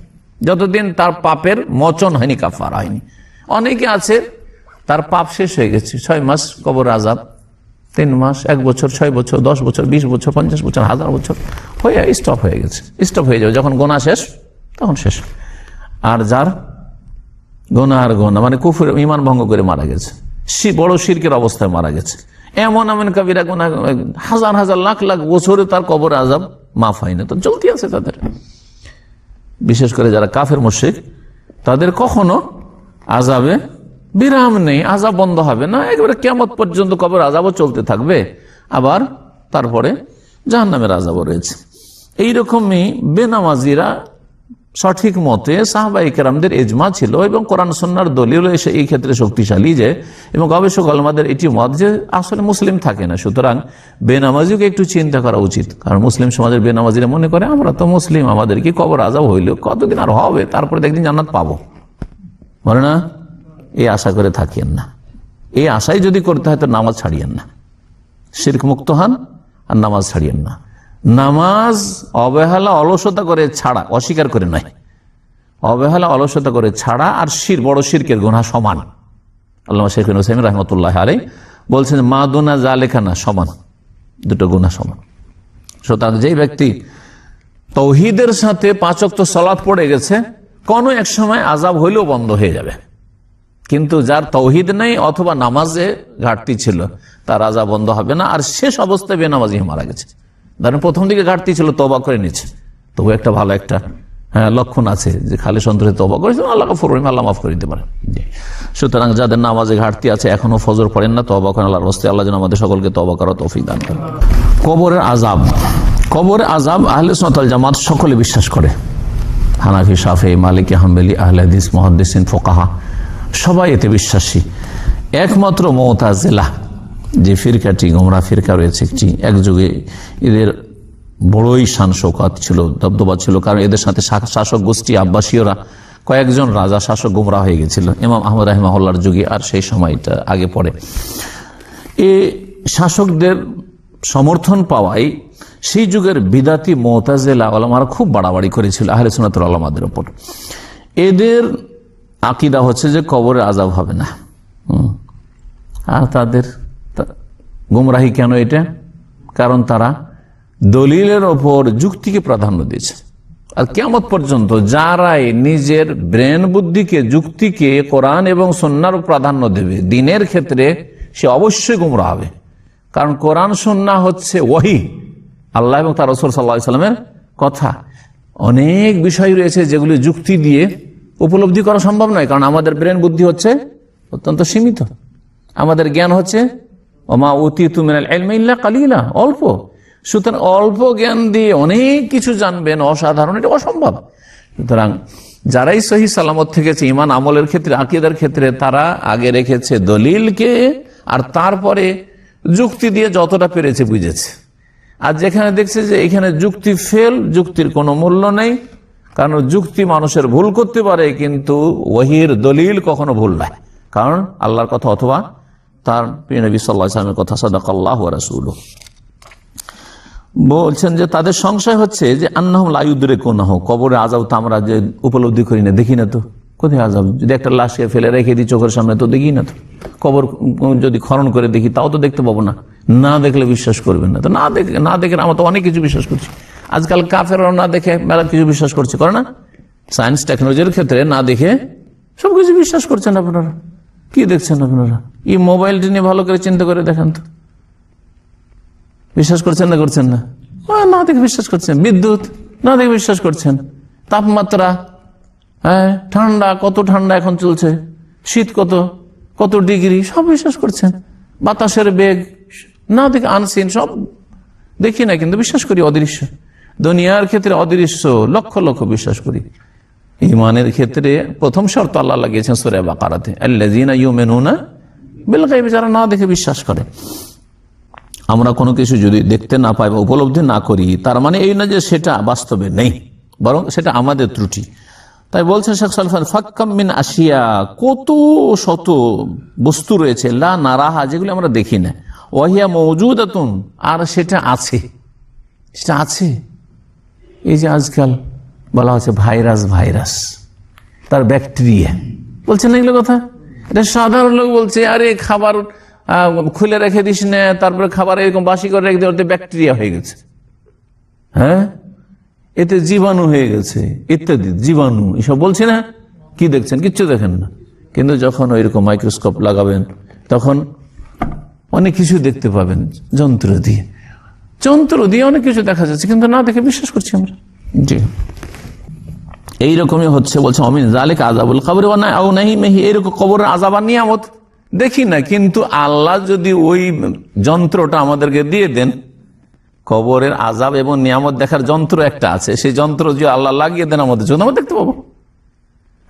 যতদিন তার পাপের মোচন হয়নি, কাফারা হয়নি। অনেকে আছে তার পাপ শেষ হয়ে গেছে, 6 মাস কবর আযাব, 3 মাস, 1 বছর, 6 বছর, 10 বছর, 20 বছর, 50 বছর, 1000 বছর হয়ে স্টপ হয়ে গেছে। স্টপ হয়ে যাবে যখন গোনা শেষ, তখন শেষ। আর যার গোনা আর গোনা মানে কুফর, ঈমান ভঙ্গ করে মারা গেছে, বড় শিরকের অবস্থায় মারা গেছে, এমন কাবিরা গোনা, হাজার হাজার লাখ লাখ বছরে তার কবর আযাব মাফ হয় না, তো চলতি আছে তাদের। বিশেষ করে যারা কাফের মুশরিক, তাদের কখনো আযাবে বিরাম নেই, আযাব বন্ধ হবে না, একেবারে কিয়ামত পর্যন্ত কবর আযাবও চলতে থাকবে। আবার তারপরে জাহান্নামের আযাবও রয়েছে। এইরকমই বেনামাজিরা সঠিক মতে সাহাবায়ে কেরামদের ইজমা ছিল এবং কোরআন সুন্নাহর দলিল এসে এই ক্ষেত্রে শক্তিশালী যে, এবং গবেষক আলেমাদের এটি মত যে আসলে মুসলিম থাকে না, সুতরাং বেনামাজিকে একটু চিন্তা করা উচিত। কারণ মুসলিম সমাজের বেনামাজিরা মনে করে আমরা তো মুসলিম, আমাদের কি কবর আযাব হইলেও কতদিন আর হবে, তারপরে একদিন জান্নাত পাবো, বলে না? এই আশা করে থাকিয়েন না। এই আশাই যদি করতে হয় তো নামাজ ছাড়িয়েন না, শিরক মুক্ত হন আর নামাজ ছাড়িয়েন না। নামাজ অবহেলা অলসতা করে ছাড়া, অস্বীকার করে নয়, অবহেলা অলসতা করে ছাড়া আর বড় শিরকের গুনাহ সমান। আল্লামা শেখ ইবনে উসাইমিন রাহমাতুল্লাহি আলাইহি বলছেন মা দুনা যালিকা না, সমান, দুটো গুনাহ সমান। সুতরাং যেই ব্যক্তি তাওহীদের সাথে 5 ওয়াক্ত সালাত পড়ে গেছে, কোনো এক সময় আযাব হইলেও বন্ধ হয়ে যাবে, কিন্তু যার তাওহীদ নেই অথবা নামাজে ঘাটতি ছিল, তার আযাব বন্ধ হবে না। আর শেষ অবস্থায় বেনামাজি মারা গেছে, ধরেন প্রথম দিকে ঘাটতি ছিল, তওবা করে নিচ্ছে, তবু একটা ভালো একটা লক্ষণ আছে যে খালি সন্তোষে তওবা করেছে, আল্লাহ গফুর রহিম, আল্লাহ মাফ করে দিতে পারেন। সুতরাং যাদের নামাজে ঘাটতি আছে, এখনো ফজর পড়েন না, তওবা করেন আল্লাহর রাস্তায়, আল্লাহ যেন আমাদের সকলকে তওবা করার তৌফিক দান করেন। কবরের আযাব, কবরের আযাব আহলে সুন্নাত ওয়াল জামাত সকলে বিশ্বাস করে, হানাফি, শাফিঈ, মালিকি, হাম্বলি, আহলে হাদিস, মুহাদ্দিসিন, ফুকাহা সবাই এতে বিশ্বাসী। একমাত্র মুতাজিলা যে ফিরকাটি, গোমরা ফিরকা রয়েছে একটি, এক যুগে এদের বড়ই শান শৌকত ছিল, দবদবা ছিল, কারণ এদের সাথে শাসক গোষ্ঠী আব্বাসীয়রা, কয়েকজন রাজা শাসক গোমরা হয়ে গেছিল ইমাম আহমদ রাহিমাহুল্লাহর যুগে, আর সেই সময়টা আগে পড়ে। এই শাসকদের সমর্থন পাওয়ায় সেই যুগের বিদাতি মুতাজিলা ওলামারা খুব বাড়াবাড়ি করেছিল আহলে সুন্নাত ওয়াল জামাতের উপর। এদের আকীদা হচ্ছে যে কবরে আযাব হবে না। আর তাদের গুমরাহি কেন এটা? কারণ তারা দলিলের ওপর যুক্তিকে প্রাধান্য দিয়েছে। আর কিয়ামত পর্যন্ত যারাই নিজের ব্রেন বুদ্ধিকে, যুক্তিকে কোরআন এবং সুন্নাহর প্রাধান্য দেবে দ্বীনের ক্ষেত্রে, সে অবশ্যই গুমরাহ হবে। কারণ কোরআন সুন্নাহ হচ্ছে ওহী, আল্লাহ এবং তার রাসূল সাল্লাল্লাহু আলাইহি ওয়াসাল্লামের কথা। অনেক বিষয় রয়েছে যেগুলি যুক্তি দিয়ে উপলব্ধি করা সম্ভব নয়, কারণ আমাদের ব্রেন বুদ্ধি হচ্ছে অত্যন্ত সীমিত, আমাদের জ্ঞান হচ্ছে ওমা উতীতু মিনাল ইলমি ইল্লা কালিলা, অল্প। সুতরাং অল্প জ্ঞান দিয়ে অনেক কিছু জানবেন, অসাধারণ, এটা অসম্ভব। সুতরাং যারাই সহি সালামত থেকেছে ঈমান আমলের ক্ষেত্রে, আকীদার ক্ষেত্রে, তারা আগে রেখেছে দলিলকে, আর তারপরে যুক্তি দিয়ে যতটা পেরেছে বুঝেছে। আর যেখানে দেখছে যে এখানে যুক্তি ফেল, যুক্তির কোনো মূল্য নেই, কারণ যুক্তি মানুষের ভুল করতে পারে, কিন্তু ওহীর দলিল কখনো ভুল নয়, কারণ আল্লাহর কথা অথবা তার প্রিয় নবী সাল্লাল্লাহু আলাইহি ওয়াসাল্লামের কথা, সাদাকাল্লাহু ওয়া রাসূলুহু। বলছেন যে তাদের সংশয় হচ্ছে যে আন্নাহুম লা ইউদরিকুনাহ, কবরে আযাব তো আমরা যে উপলব্ধি করি না, দেখি না তো কোথায় আযাব। যদি একটা লাশকে ফেলে রেখে দিই চোখের সামনে তো দেখি না তো, কবর যদি খনন করে দেখি তাও তো দেখতে পাবো না, না দেখলে বিশ্বাস করবেন না। তো না দেখে আমরা তো অনেক কিছু বিশ্বাস করছি। আজকাল কাফেররা না দেখে মেলা কিছু বিশ্বাস করছে, করে না? সায়েন্স টেকনোলজির ক্ষেত্রে না দেখে সবকিছু বিশ্বাস করছেন আপনারা। কি দেখছেন আপনারা? এই মোবাইলটি নিয়ে ভালো করে চিন্তা করে দেখেন তো, বিশ্বাস করছেন না করছেন না? না দেখে বিশ্বাস করছেন। বিদ্যুৎ না দেখে বিশ্বাস করছেন। তাপমাত্রা, হ্যাঁ, ঠান্ডা, কত ঠান্ডা এখন চলছে, শীত কত ডিগ্রি, সব বিশ্বাস করছেন। বাতাসের বেগ না দেখে, আনসিন, সব দেখি না কিন্তু বিশ্বাস করি অদৃশ্য। দুনিয়ার ক্ষেত্রে অদৃশ্য লক্ষ লক্ষ বিশ্বাস করি। ঈমানের ক্ষেত্রে প্রথম শর্ত আল্লাহ লাগিয়েছেন সূরা বাকারাতে, আল্লাযীনা ইউমিনুনা বিল গায়ব, যারা না দেখে বিশ্বাস করে। আমরা কোনো কিছু যদি দেখতে না পাই বা উপলব্ধি না করি, তার মানে এই না যে সেটা বাস্তবে নেই, বরং সেটা আমাদের ত্রুটি। তাই বলছেন শেখ সালফান, ফাক্কাম মিন আশিয়া, কত শত বস্তু রয়েছে, লা নারাহা, যেগুলো আমরা দেখি না, ওয়াহিয়া মওজুদাতুন, আর সেটা আছে। সেটা আছে। এই যে আজকাল বলা হচ্ছে ভাইরাস, তার ব্যাকটেরিয়া, বলছেন না এগুলো কথা? এটা সাধারণ লোক বলছে, আরে খাবার খুলে রেখে দিস না, তারপরে খাবার এরকম বাসি করে রেখে দিয়ে ব্যাকটেরিয়া হয়ে গেছে, হ্যাঁ, এতে জীবাণু হয়ে গেছে ইত্যাদি, জীবাণু, এসব বলছি না। কি দেখছেন? কিচ্ছু দেখেন না। কিন্তু যখন ওইরকম মাইক্রোস্কোপ লাগাবেন তখন অনেক কিছু দেখতে পাবেন। যন্ত্র দিয়ে অনেক কিছু দেখা যাচ্ছে, কিন্তু না দেখে বিশ্বাস করছি আমরা। জি, এইরকমই হচ্ছে। বলছে অমিন জালিক আযাবুল কবর ওয়া নাঈমিহি, এরকম কবরের আযাব আর নিয়ামত দেখি না, কিন্তু আল্লাহ যদি ওই যন্ত্রটা আমাদেরকে দিয়ে দেন, কবরের আযাব এবং নিয়ামত দেখার যন্ত্র একটা আছে, সেই যন্ত্র যদি আল্লাহ লাগিয়ে দেন আমাদের জন্য, আমরা দেখতে পাবো।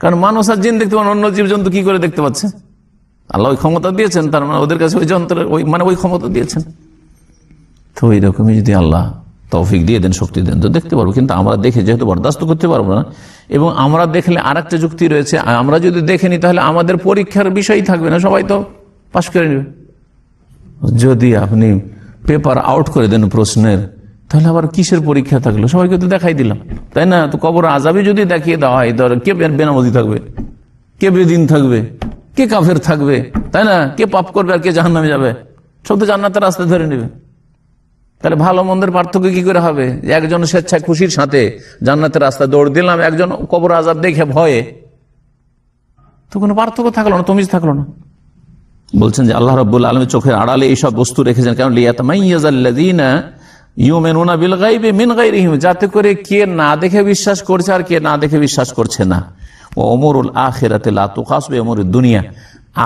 কারণ মানুষ আর জিন দেখতে পাবেন, অন্য জীবজন্তু কি করে দেখতে পাচ্ছে? আল্লাহ ওই ক্ষমতা দিয়েছেন, তার মানে ওদের কাছে ওই যন্ত্রের ওই ক্ষমতা দিয়েছেন। তো ওই রকমই যদি আল্লাহ তৌফিক দিয়ে দেন, শক্তি দেন, তো দেখতে পারবো। কিন্তু আমরা দেখে যেহেতু বরদাস্ত করতে পারবো না, এবং আমরা দেখলে আর একটা যুক্তি রয়েছে, আমরা যদি দেখে নিই তাহলে আমাদের পরীক্ষার বিষয়ই থাকবে না, সবাই তো পাশ করে নেবে। যদি আপনি পেপার আউট করে দেন প্রশ্নের, তাহলে আবার কিসের পরীক্ষা থাকলো? সবাইকে তো দেখাই দিলাম, তাই না? তো কবর আযাবই যদি দেখিয়ে দেওয়া হয়, ধর কে বেনামাজি থাকবে, কে বেদিন থাকবে, কে কাফের থাকবে, তাই না? কে পাপ করবে আর কে জাহান্নামে যাবে? সব তো জান্নাতের রাস্তা ধরে নেবে। তাহলে ভালো মন্দের পার্থক্য কি করে হবে? একজন স্বেচ্ছায় খুশির সাথে জান্নাতের রাস্তা দৌড় দিলাম, একজন কবর আযাব দেখে ভয়ে, তো কোনো পার্থক্য থাকলো না, তমিজ থাকলো না। বলছেন যে আল্লাহ রাব্বুল আলামিন চোখের আড়ালে এইসব বস্তু রেখেছেন, কারণ লিয়াতামাইয়াযাল্লাযীনা ইউমিনুনা বিল গায়বি মিন গায়রিহিম, যাতে করে কে না দেখে বিশ্বাস করছে আর কে না দেখে বিশ্বাস করছে না। ওয়া উমুরুল আখিরাতি লা তুকাস বি উমুরিদ দুনিয়া,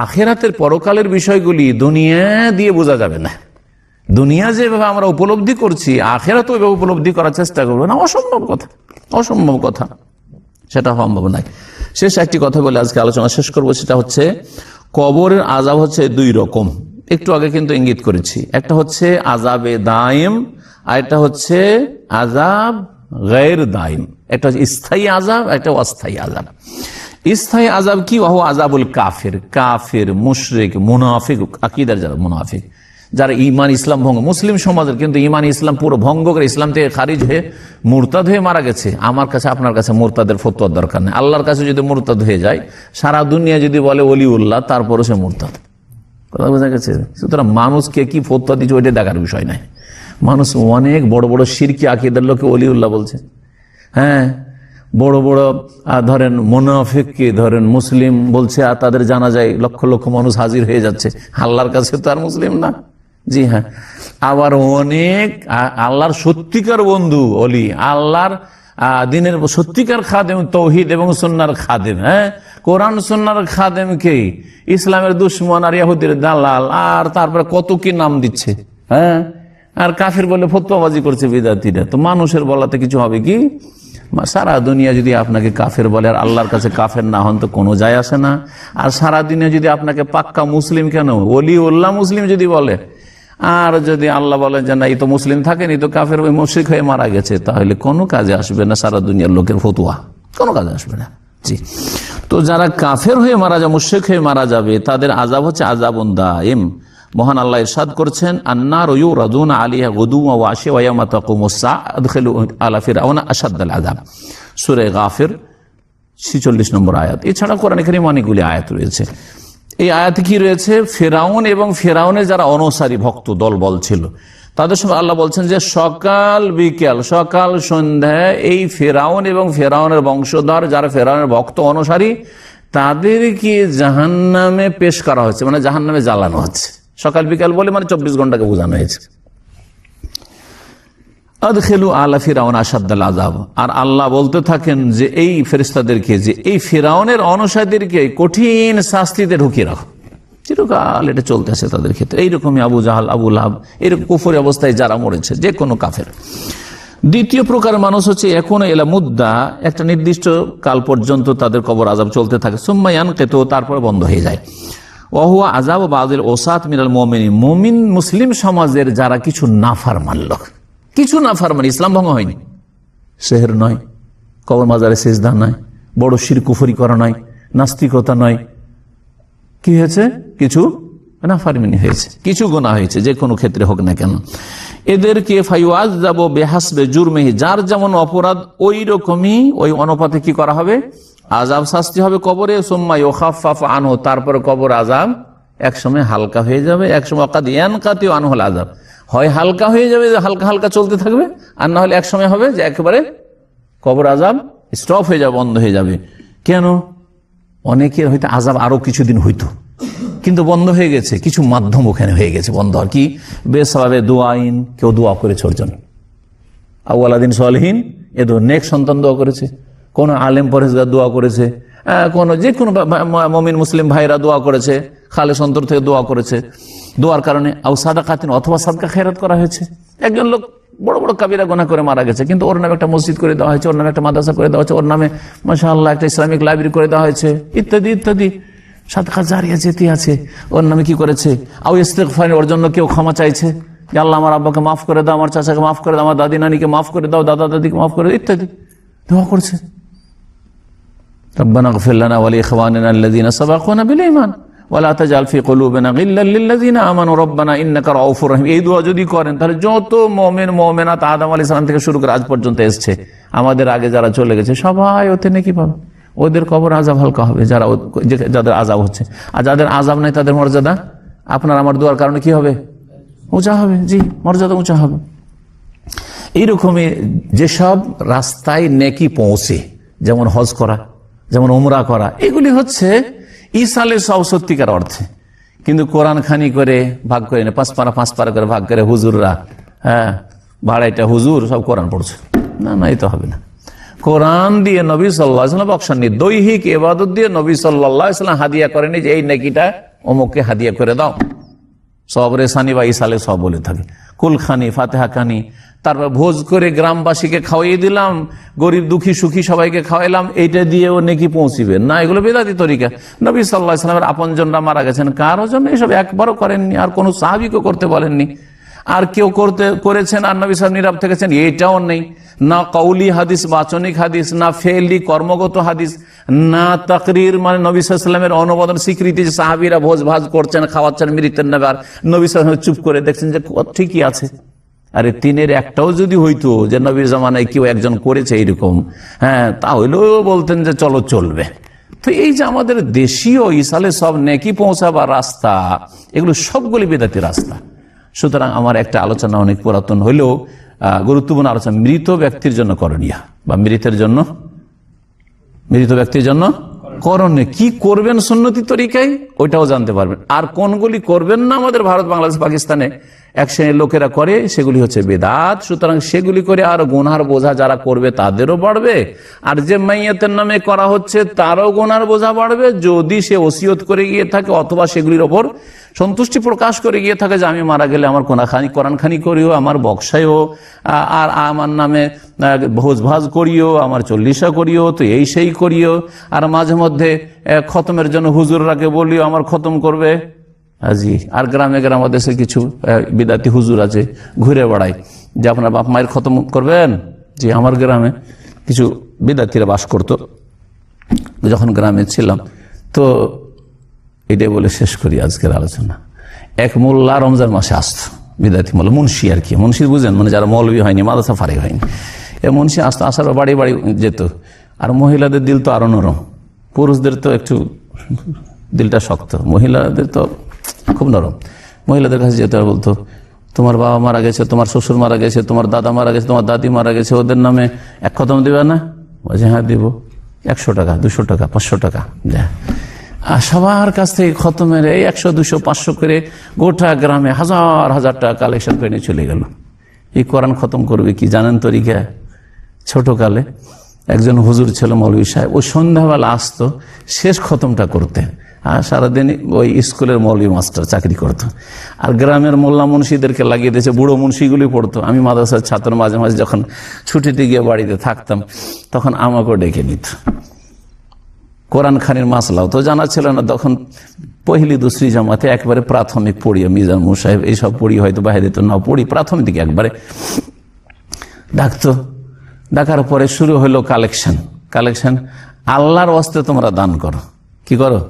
আখিরাতের পরকালের বিষয়গুলি দুনিয়া দিয়ে বোঝা যাবে না। দুনিয়া যেভাবে আমরা উপলব্ধি করছি, আখিরাতও এভাবে উপলব্ধি করার চেষ্টা করবো না, অসম্ভব কথা, সেটা সম্ভব নয়। শেষ একটি কথা বলে আজকে আলোচনা শেষ করবো, সেটা হচ্ছে কবরের আযাব হচ্ছে দুই রকম। একটু আগে কিন্তু ইঙ্গিত করেছি, একটা হচ্ছে আযাবে দায়েম, আর একটা হচ্ছে আযাব গায়র দায়েম। একটা হচ্ছে স্থায়ী আযাব, একটা অস্থায়ী আযাব। স্থায়ী আযাব কি? ওয়া আযাবুল কাফির, মুশরিক, মুনাফিক, আকীদার যারা মুনাফিক, যারা ঈমান ইসলাম ভঙ্গ, মুসলিম সমাজের কিন্তু ঈমান ইসলাম পুরো ভঙ্গ করে ইসলাম থেকে খারিজ হয়ে মুরতাদ হয়ে মারা গেছে। আমার কাছে আপনার কাছে মুরতাদের ফতোয়ার দরকার নেই। আল্লাহর কাছে যদি মুরতাদ হয়ে যায়, সারা দুনিয়া যদি বলে ওলিউল্লাহ, তারপরও সে মুরতাদ। কথা বোঝা গেছে? সুতরাং মানুষকে কি ফতোয়া দিচ্ছে ওইটা দেখার বিষয় নাই। মানুষ অনেক বড় বড় শিরকি আকীদার লোককে ওলিউল্লাহ বলছে, হ্যাঁ, বড় বড় ধরেন মুনাফিককে ধরেন মুসলিম বলছে, আর তাদের জানা যায় লক্ষ লক্ষ মানুষ হাজির হয়ে যাচ্ছে, আল্লাহর কাছে তো আর মুসলিম না। জি হ্যাঁ, আবার অনেক আল্লাহর সত্যিকার বন্ধু অলি, আল্লাহর দিনের সত্যিকার খাদেম, তৌহিদ এবং সুন্নাহর খাদেম, হ্যাঁ, কোরআন সুন্নাহর খাদেমকে ইসলামের দুশ্মন আর ইহুদির দালাল, আর তারপরে কত কি নাম দিচ্ছে, হ্যাঁ, আর কাফির বলে ফতোয়াবাজি করছে বিদাতীরা। তো মানুষের বলাতে কিছু হবে কি? সারা দুনিয়া যদি আপনাকে কাফের বলে আর আল্লাহর কাছে কাফের না হন, তো কোনো যায় আসে না। আর সারা দুনিয়া যদি আপনাকে পাক্কা মুসলিম, কেন ওলিউল্লাহ মুসলিম যদি বলে, আর যদি আল্লাহ বলে যে না এই তো মুসলিম থাকেনি, তো কাফের ওই মুশরিক হয়ে মারা গেছে, তাহলে কোনো কাজে আসবে না সারা দুনিয়ার লোকের ফতোয়া, কোনো কাজে আসবে না। জি, তো যারা কাফের হয়ে মারা যাবে, মুশরিক হয়ে মারা যাবে, তাদের আযাব হচ্ছে আযাবুন দাইম। মহান আল্লাহ ইরশাদ করছেন, আন্নারু ইউরাদুনা আলাইহা গুদুওয়া ওয়া আশিয়া ওয়া ইয়াওমা তাকুমুস সাআ আদখিলু আলা ফিরআউনা আশাদ্দাল আযাব। সূরা গাফির 46 নম্বর আয়াত। এছাড়া কোরআনে কারীমে অনেকগুলি আয়াত রয়েছে। এই আয়াতে কি রয়েছে? ফিরআউন এবং ফিরআউনের যারা অনুসারী ভক্ত দলবল ছিল তাদের সময় আল্লাহ বলছেন যে সকাল বিকেল সকাল সন্ধ্যায় এই ফিরআউন এবং ফিরআউনের বংশধর যারা ফিরআউনের ভক্ত অনুসারী তাদেরকে জাহান্নামে পেশ করা হচ্ছে, মানে জাহান্নামে জ্বালানো হচ্ছে। সকাল বিকাল বলে মানে 24 ঘন্টাকে বোঝানো হয়েছে। আদখিলু আলা ফিরআউন আশাদ্দাল আযাব। আর আল্লাহ বলতে থাকেন যে এই ফেরেশতাদেরকে, যে এই ফিরআউনের অনুসারীদেরকে কঠিন শাস্তিতে ঢুকিয়ে রাখো। চিরকাল এটা চলতে আছে তাদের ক্ষেত্রে। এইরকমই আবু জাহাল, আবু লাহাব, এরকম কুফরি অবস্থায় যারা মরেছে, যে কোনো কাফের। দ্বিতীয় প্রকার মানুষ হচ্ছে এখনো এলা মুদ্দা, একটা নির্দিষ্ট কাল পর্যন্ত তাদের কবর আযাব চলতে থাকে, সুম্মা ইয়ানকিতু, তারপরে বন্ধ হয়ে যায়। ওয়াহুয়া আযাব বাযিল ওসাত মিনাল মুমিনিন, মুমিন মুসলিম সমাজের যারা কিছু নাফরমান লোক, কিছু নাফরমান, ইসলাম ভঙ্গ হয়নি, সেহের নয়, কবর মাজারে সিজদা নয়, বড় শিরক কুফরি করা নয়, নাস্তিকতা নয়, কি হয়েছে? কিছু নাফরমানি হয়েছে, কিছু গুনাহ হয়েছে, যে কোনো ক্ষেত্রে হোক না কেন। এদেরকে ফায়ুআযাবু বিহাসবে জুরমিহি, যার যেমন অপরাধ ওই রকমই ওই অনুপাতে কি করা হবে? আযাব শাস্তি হবে কবরে। সুম্মা ইউখাফফাফু আনহু, তারপরে কবর আযাব এক সময় হালকা হয়ে যাবে, এক সময় কাদ ইয়ানকাতিউ আনহুল আযাব, হয় হালকা হয়ে যাবে, হালকা হালকা চলতে থাকবে, আর না হলে এক সময় হবে যে একেবারে কবর আযাব স্টপ হয়ে যাবে, বন্ধ হয়ে যাবে। কেন? অনেকের হয়তো আযাব আরো কিছুদিন হইতো, কিন্তু বন্ধ হয়ে গেছে, কিছু মাধ্যম ওখানে হয়ে গেছে বন্ধ। আর কি? বেসবাবে দোয়াইন, কেউ দোয়া করেছে ওর জন্য, আউয়ালাদিন সালেহিন, এ নেক সন্তান দোয়া করেছে, কোন আলেম পরেজগার দোয়া করেছে, কোন যে কোনো মুমিন মুসলিম ভাইরা দোয়া করেছে, খালেস অন্তর থেকে দোয়া করেছে, দোয়ার কারণে আও সাদাকাতিন, অথবা সাদকা খেরাত করা হয়েছে। একজন লোক বড় বড় কাবিরা গুনাহ করে মারা গেছে, কিন্তু ওর নামে একটা মসজিদ করে দেওয়া হয়েছে, ওর নামে একটা মাদ্রাসা করে দেওয়া হয়েছে, ওর নামে মাশাআল্লাহ একটা ইসলামিক লাইব্রেরি করে দেওয়া হয়েছে, ইত্যাদি ইত্যাদি। সাদকা জারিয়া যেতে আছে, ওর নামে কি করেছে? আও ইস্তিগফার, ওর জন্য কেউ ক্ষমা চাইছে, যে আল্লাহ আমার আব্বাকে মাফ করে দাও, আমার চাচাকে মাফ করে দাও, আমার দাদি নানিকে মাফ করে দাও, দাদা দাদিকে মাফ করে দাও, ইত্যাদি দোয়া করছে। রব্বানা ইগফির লানা ওয়া লিইখওয়ানিনা আল্লাযীনা সাবাকুনা বিল ঈমান ওয়া লা তাজআল ফি কুলুবিনা গিল্লাল লিল্লাযীনা আমানু রব্বানা ইন্নাকা রাউফুর রহিম। এই দোয়া যদি করেন তাহলে যত মুমিন মুমিনাত আদম আলাইহিস সালাম থেকে শুরু করে আজ পর্যন্ত এসেছে, আমাদের আগে যারা চলে গেছে সবাই ওতে নেকি পাবে, ওদের কবর আযাব হালকা হবে, যাদের আযাব হচ্ছে। আর যাদের আযাব নাই তাদের মর্যাদা আপনার আমার দোয়ার কারণে কি হবে? উঁচা হবে। জি, মর্যাদা উঁচা হবে। এইরকমই যেসব রাস্তায় নেকি পৌঁছে, যেমন হজ করা, যেমন উমরা করা, এগুলি হচ্ছে ইসালে সব সত্যিকার অর্থে। কিন্তু কোরআন খানি করে ভাগ করে না, 5 পারা করে ভাগ করে হুজুররা, হ্যাঁ ভাড়াইটা হুজুর সব কোরআন পড়ছে, না না, এই তো হবে না। কোরআন দিয়ে নবী সাল্লাল্লাহু আলাইহি ওয়াসাল্লাম বকশাননি, দৈহিক ইবাদত দিয়ে নবী সাল্লাল্লাহু আলাইহি ওয়াসাল্লাম হাদিয়া করেনি যে এই নেকিটা অমুককে হাদিয়া করে দাও। সব রেসানি বা ইসালে সব বলে থাকে, কুলখানি, ফাতেহা খানি, তারপর ভোজ করে গ্রামবাসীকে খাওয়াইয়ে দিলাম, গরিব দুঃখী সুখী সবাইকে খাওয়াইলাম, এইটা দিয়েও নেকি পৌঁছিবে না, এগুলো বেদাতি তরিকা। নবী সাল্লাল্লাহু আলাইহি ওয়াসাল্লামের আপনজনরা মারা গেছেন, কারো জন্য এসব একবারও করেননি, আর কোনো সাহাবীকে করতে বলেননি। আর কেউ করেছেন আর নবী সাল্লাল্লাহু নীরব থেকেছেন, এটাও নেই। না কওলি হাদিস, বাচনিক হাদিস, না ফেলি কর্মগত হাদিস, না তাকরির, মানে নবী সাল্লাল্লাহু আলাইহি ওয়াসাল্লামের অনুমোদন স্বীকৃতি যে সাহাবীরা ভোজ ভাজ করছেন, খাওয়াচ্ছেন মৃতের নামে, আর নবী সাল্লাল্লাহু আলাইহি ওয়াসাল্লাম চুপ করে দেখছেন যে ঠিকই আছে। আরে তিনের একটাও যদি হইতো যে নবীর জামানায় কেউ একজন করেছে এইরকম, হ্যাঁ, তাহলেও বলতেন যে চলো চলবে। তো এই যে আমাদের দেশীয় ইসালে সব নেকি পৌঁছাবার রাস্তা, এগুলো সবগুলি বেদাতি রাস্তা। সুতরাং আমার একটা আলোচনা অনেক পুরাতন হলেও গুরুত্বপূর্ণ আলোচনা, মৃত ব্যক্তির জন্য করণীয় বা মৃত ব্যক্তির জন্য করণীয় কি করবেন সুন্নতি তরিকায়, ওইটাও জানতে পারবেন। আর কোনগুলি করবেন না, আমাদের ভারত, বাংলাদেশ, পাকিস্তানে এক শ্রেণীর লোকেরা করে, সেগুলি হচ্ছে বেদাত। সুতরাং সেগুলি করে আর গুনার বোঝা যারা করবে তাদেরও বাড়বে, আর যে মাইয়াতের নামে করা হচ্ছে তারও গুনার বোঝা বাড়বে, যদি সে ওসিয়ত করে গিয়ে থাকে অথবা সেগুলির ওপর সন্তুষ্টি প্রকাশ করে গিয়ে থাকে যে আমি মারা গেলে আমার কোরআনখানি করিও, আমার বক্সায়ও, আর আমার নামে ভোজ ভাজ করিও, আমার চল্লিশা করিও, তো এই সেই করিও, আর মাঝে মধ্যে খতমের জন্য হুজুররাকে বলিও আমার খতম করবে। জি, আর গ্রামে গ্রামে দেশে কিছু বিদাতি হুজুর আছে, ঘুরে বেড়ায় যে আপনার বাপ মায়ের খতম করবেন। জি, আমার গ্রামে কিছু বিদাতিরা বাস করতো, যখন গ্রামে ছিলাম। তো এটাই বলে শেষ করি আজকের আলোচনা। এক মোল্লা রমজান মাসে আসতো, বিদাতি মোল্লা, মুন্সি আর কি, মুন্সি বুঝেন, মানে যারা মৌলবী হয়নি, মাদ্রাসা ফারিগ হয়নি, এ মুন্সি আসতো, আসার বাড়ি বাড়ি যেত। আর মহিলাদের দিল তো আরো নরম, পুরুষদের তো একটু দিলটা শক্ত, মহিলাদের তো খুব নরম। মহিলাদের কাছে যেত আর বলতো, তোমার বাবা মারা গেছে, তোমার শ্বশুর মারা গেছে, তোমার দাদা মারা গেছে, তোমার দাদি মারা গেছে, ওদের নামে এক খতম দেবে না? বলছে হ্যাঁ দিব, 100 টাকা, 200 টাকা, 500 টাকা। আর সবার কাছ থেকে খতমের এই 100, 200, 500 করে গোটা গ্রামে হাজার হাজার টাকা কালেকশন করে নিয়ে চলে গেল। এই কোরআন খতম করবে কি জানেন তরিকা? ছোটকালে একজন হুজুর ছিল, মৌলভী সাহেব, ও সন্ধ্যাবেলা আসতো শেষ খতমটা করতে, আর সারাদিন ওই স্কুলের মৌলভী মাস্টার চাকরি করতো। আর গ্রামের মোল্লা মুন্সিদেরকে লাগিয়ে দিয়েছে, বুড়ো মুন্সিগুলি পড়তো। আমি মাদ্রাসার ছাত্র, মাঝে মাঝে যখন ছুটিতে গিয়ে বাড়িতে থাকতাম, তখন আমাকেও ডেকে নিত। কোরআন খানির মাসলাও তো জানা ছিল না তখন, পহিলি দুসরি জামাতে একবারে প্রাথমিক পড়ি, মিজান মুসাহেব এইসব পড়ি, হয়তো বাইরে তো না পড়ি, প্রাথমিক দিকে একবারে ডাকতো। ডাকার পরে শুরু হলো কালেকশন। আল্লাহর ওয়াস্তে তোমরা দান করো। কি করো?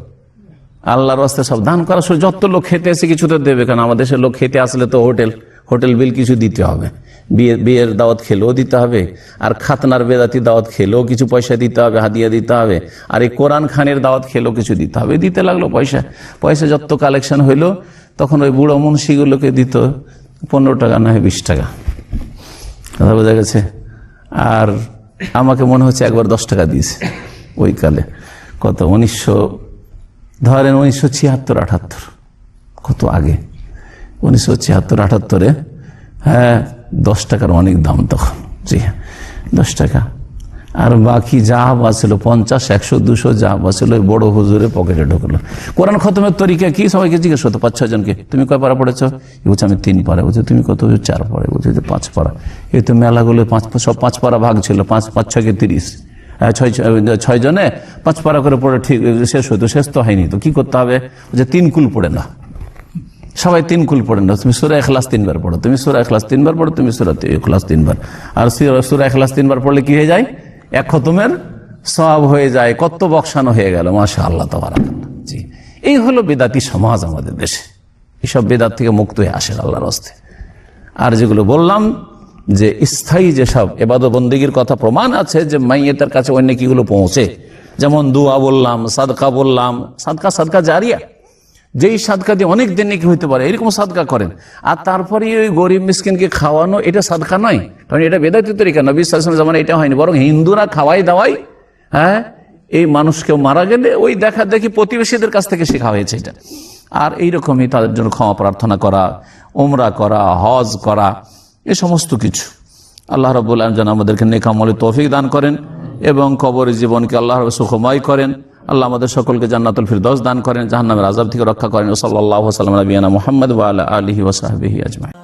আল্লাহর ওয়াস্তে সব দান করা। যত লোক খেতে এসে কিছু তো দেবে, কারণ আমাদের দেশের লোক খেতে আসলে তো হোটেল বিল কিছু দিতে হবে, বিয়ের দাওয়াত খেলেও দিতে হবে, আর খাতনার বেদাতি দাওয়াত খেলেও কিছু পয়সা দিতে হবে, হাদিয়া দিতে হবে, আর এই কোরআন খানের দাওয়াত খেলেও কিছু দিতে হবে। দিতে লাগলো পয়সা যত কালেকশন হইলো, তখন ওই বুড়ো মুন্সিগুলোকে দিত 15 টাকা, না হয় 20 টাকা। কথা বোঝা গেছে? আর আমাকে মনে হচ্ছে একবার 10 টাকা দিয়েছে ওই কালে। কত? 1976-78, কত আগে, 1976-78, হ্যাঁ, 10 টাকার অনেক দাম তখন। জি হ্যাঁ, 10 টাকা। আর বাকি যা বাঁচলো 50, 100, 200 যা বাঁচলো ওই বড় হুজুরের পকেটে ঢুকলো। কোরআন খতমের তরিকা কি? সবাইকে জিজ্ঞেস করতো, 5-6 জনকে, তুমি কয় পারা পড়েছো? বলছে আমি 3 পারা। বলছে তুমি কত? 4 পারা। বলছে 5 পারা। এই তো মেলাগুলো সব 5 পারা ভাগ ছিল, 5-6 = 30, 6 জনে 5 পারা করে পড়ে ঠিক শেষ হইতো। শেষ তো হয়নি, তো কি করতে হবে? যে 3 কুল পড়ে না, সবাই 3 কুল পড়ে না। তুমি সূরা ইখলাস 3 বার পড়ো, তুমি সূরা ইখলাস 3 বার পড়ো, তুমি সূরা ইখলাস 3 বার। আর সূরা ইখলাস 3 বার পড়লে কি হয়ে যায়? 1 খতমের সওয়াব হয়ে যায়। কত বকশানো হয়ে গেল, মাশাআল্লাহ, তাবারাকাল্লাহ। জি, এই হলো বেদাতি সমাজ আমাদের দেশে। এইসব বেদাত থেকে মুক্ত হয়ে আসে আল্লাহর রাস্তায়। আর যেগুলো বললাম যে স্থায়ী যেসব ইবাদত বন্দেগীর কথা প্রমাণ আছে যে মাইয়েতের কাছে অন্য কিগুলো পৌঁছে, যেমন দোয়া বললাম, সাদকা বললাম, সাদকা জারিয়া, যেই সাদকা দিয়ে অনেক দিন নাকি হইতে পারে, এরকম সাদকা করেন। আর তারপরে ওই গরিব মিসকিনকে খাওয়ানো, এটা সাদকা নয়, কারণ এটা বেদাতি তরিকা। নবী সাল্লাল্লাহু আলাইহি ওয়াসাল্লাম জামানায় এটা হয়নি, বরং হিন্দুরা খাওয়াই দাওয়াই, হ্যাঁ, এই মানুষ কেউ মারা গেলে ওই দেখা দেখি প্রতিবেশীদের কাছ থেকে শেখা হয়েছে এটা। আর এইরকমই তাদের জন্য ক্ষমা প্রার্থনা করা, উমরা করা, হজ করা, এ সমস্ত কিছু। আল্লাহ রাব্বুল আলামিন যেন আমাদেরকে নেক আমলে তৌফিক দান করেন এবং কবরের জীবনকে আল্লাহ সুখময় করেন। আল্লাহ আমাদের সকলকে জান্নাতুল ফিরদাউস দান করেন, জাহান্নামের আযাব থেকে রক্ষা করেন। সাল্লাল্লাহু আলাইহি ওয়া সাল্লাম নবিয়ানা মুহাম্মদ ওয়া আলা আলিহি ওয়া সাহবিহি আজমাইন।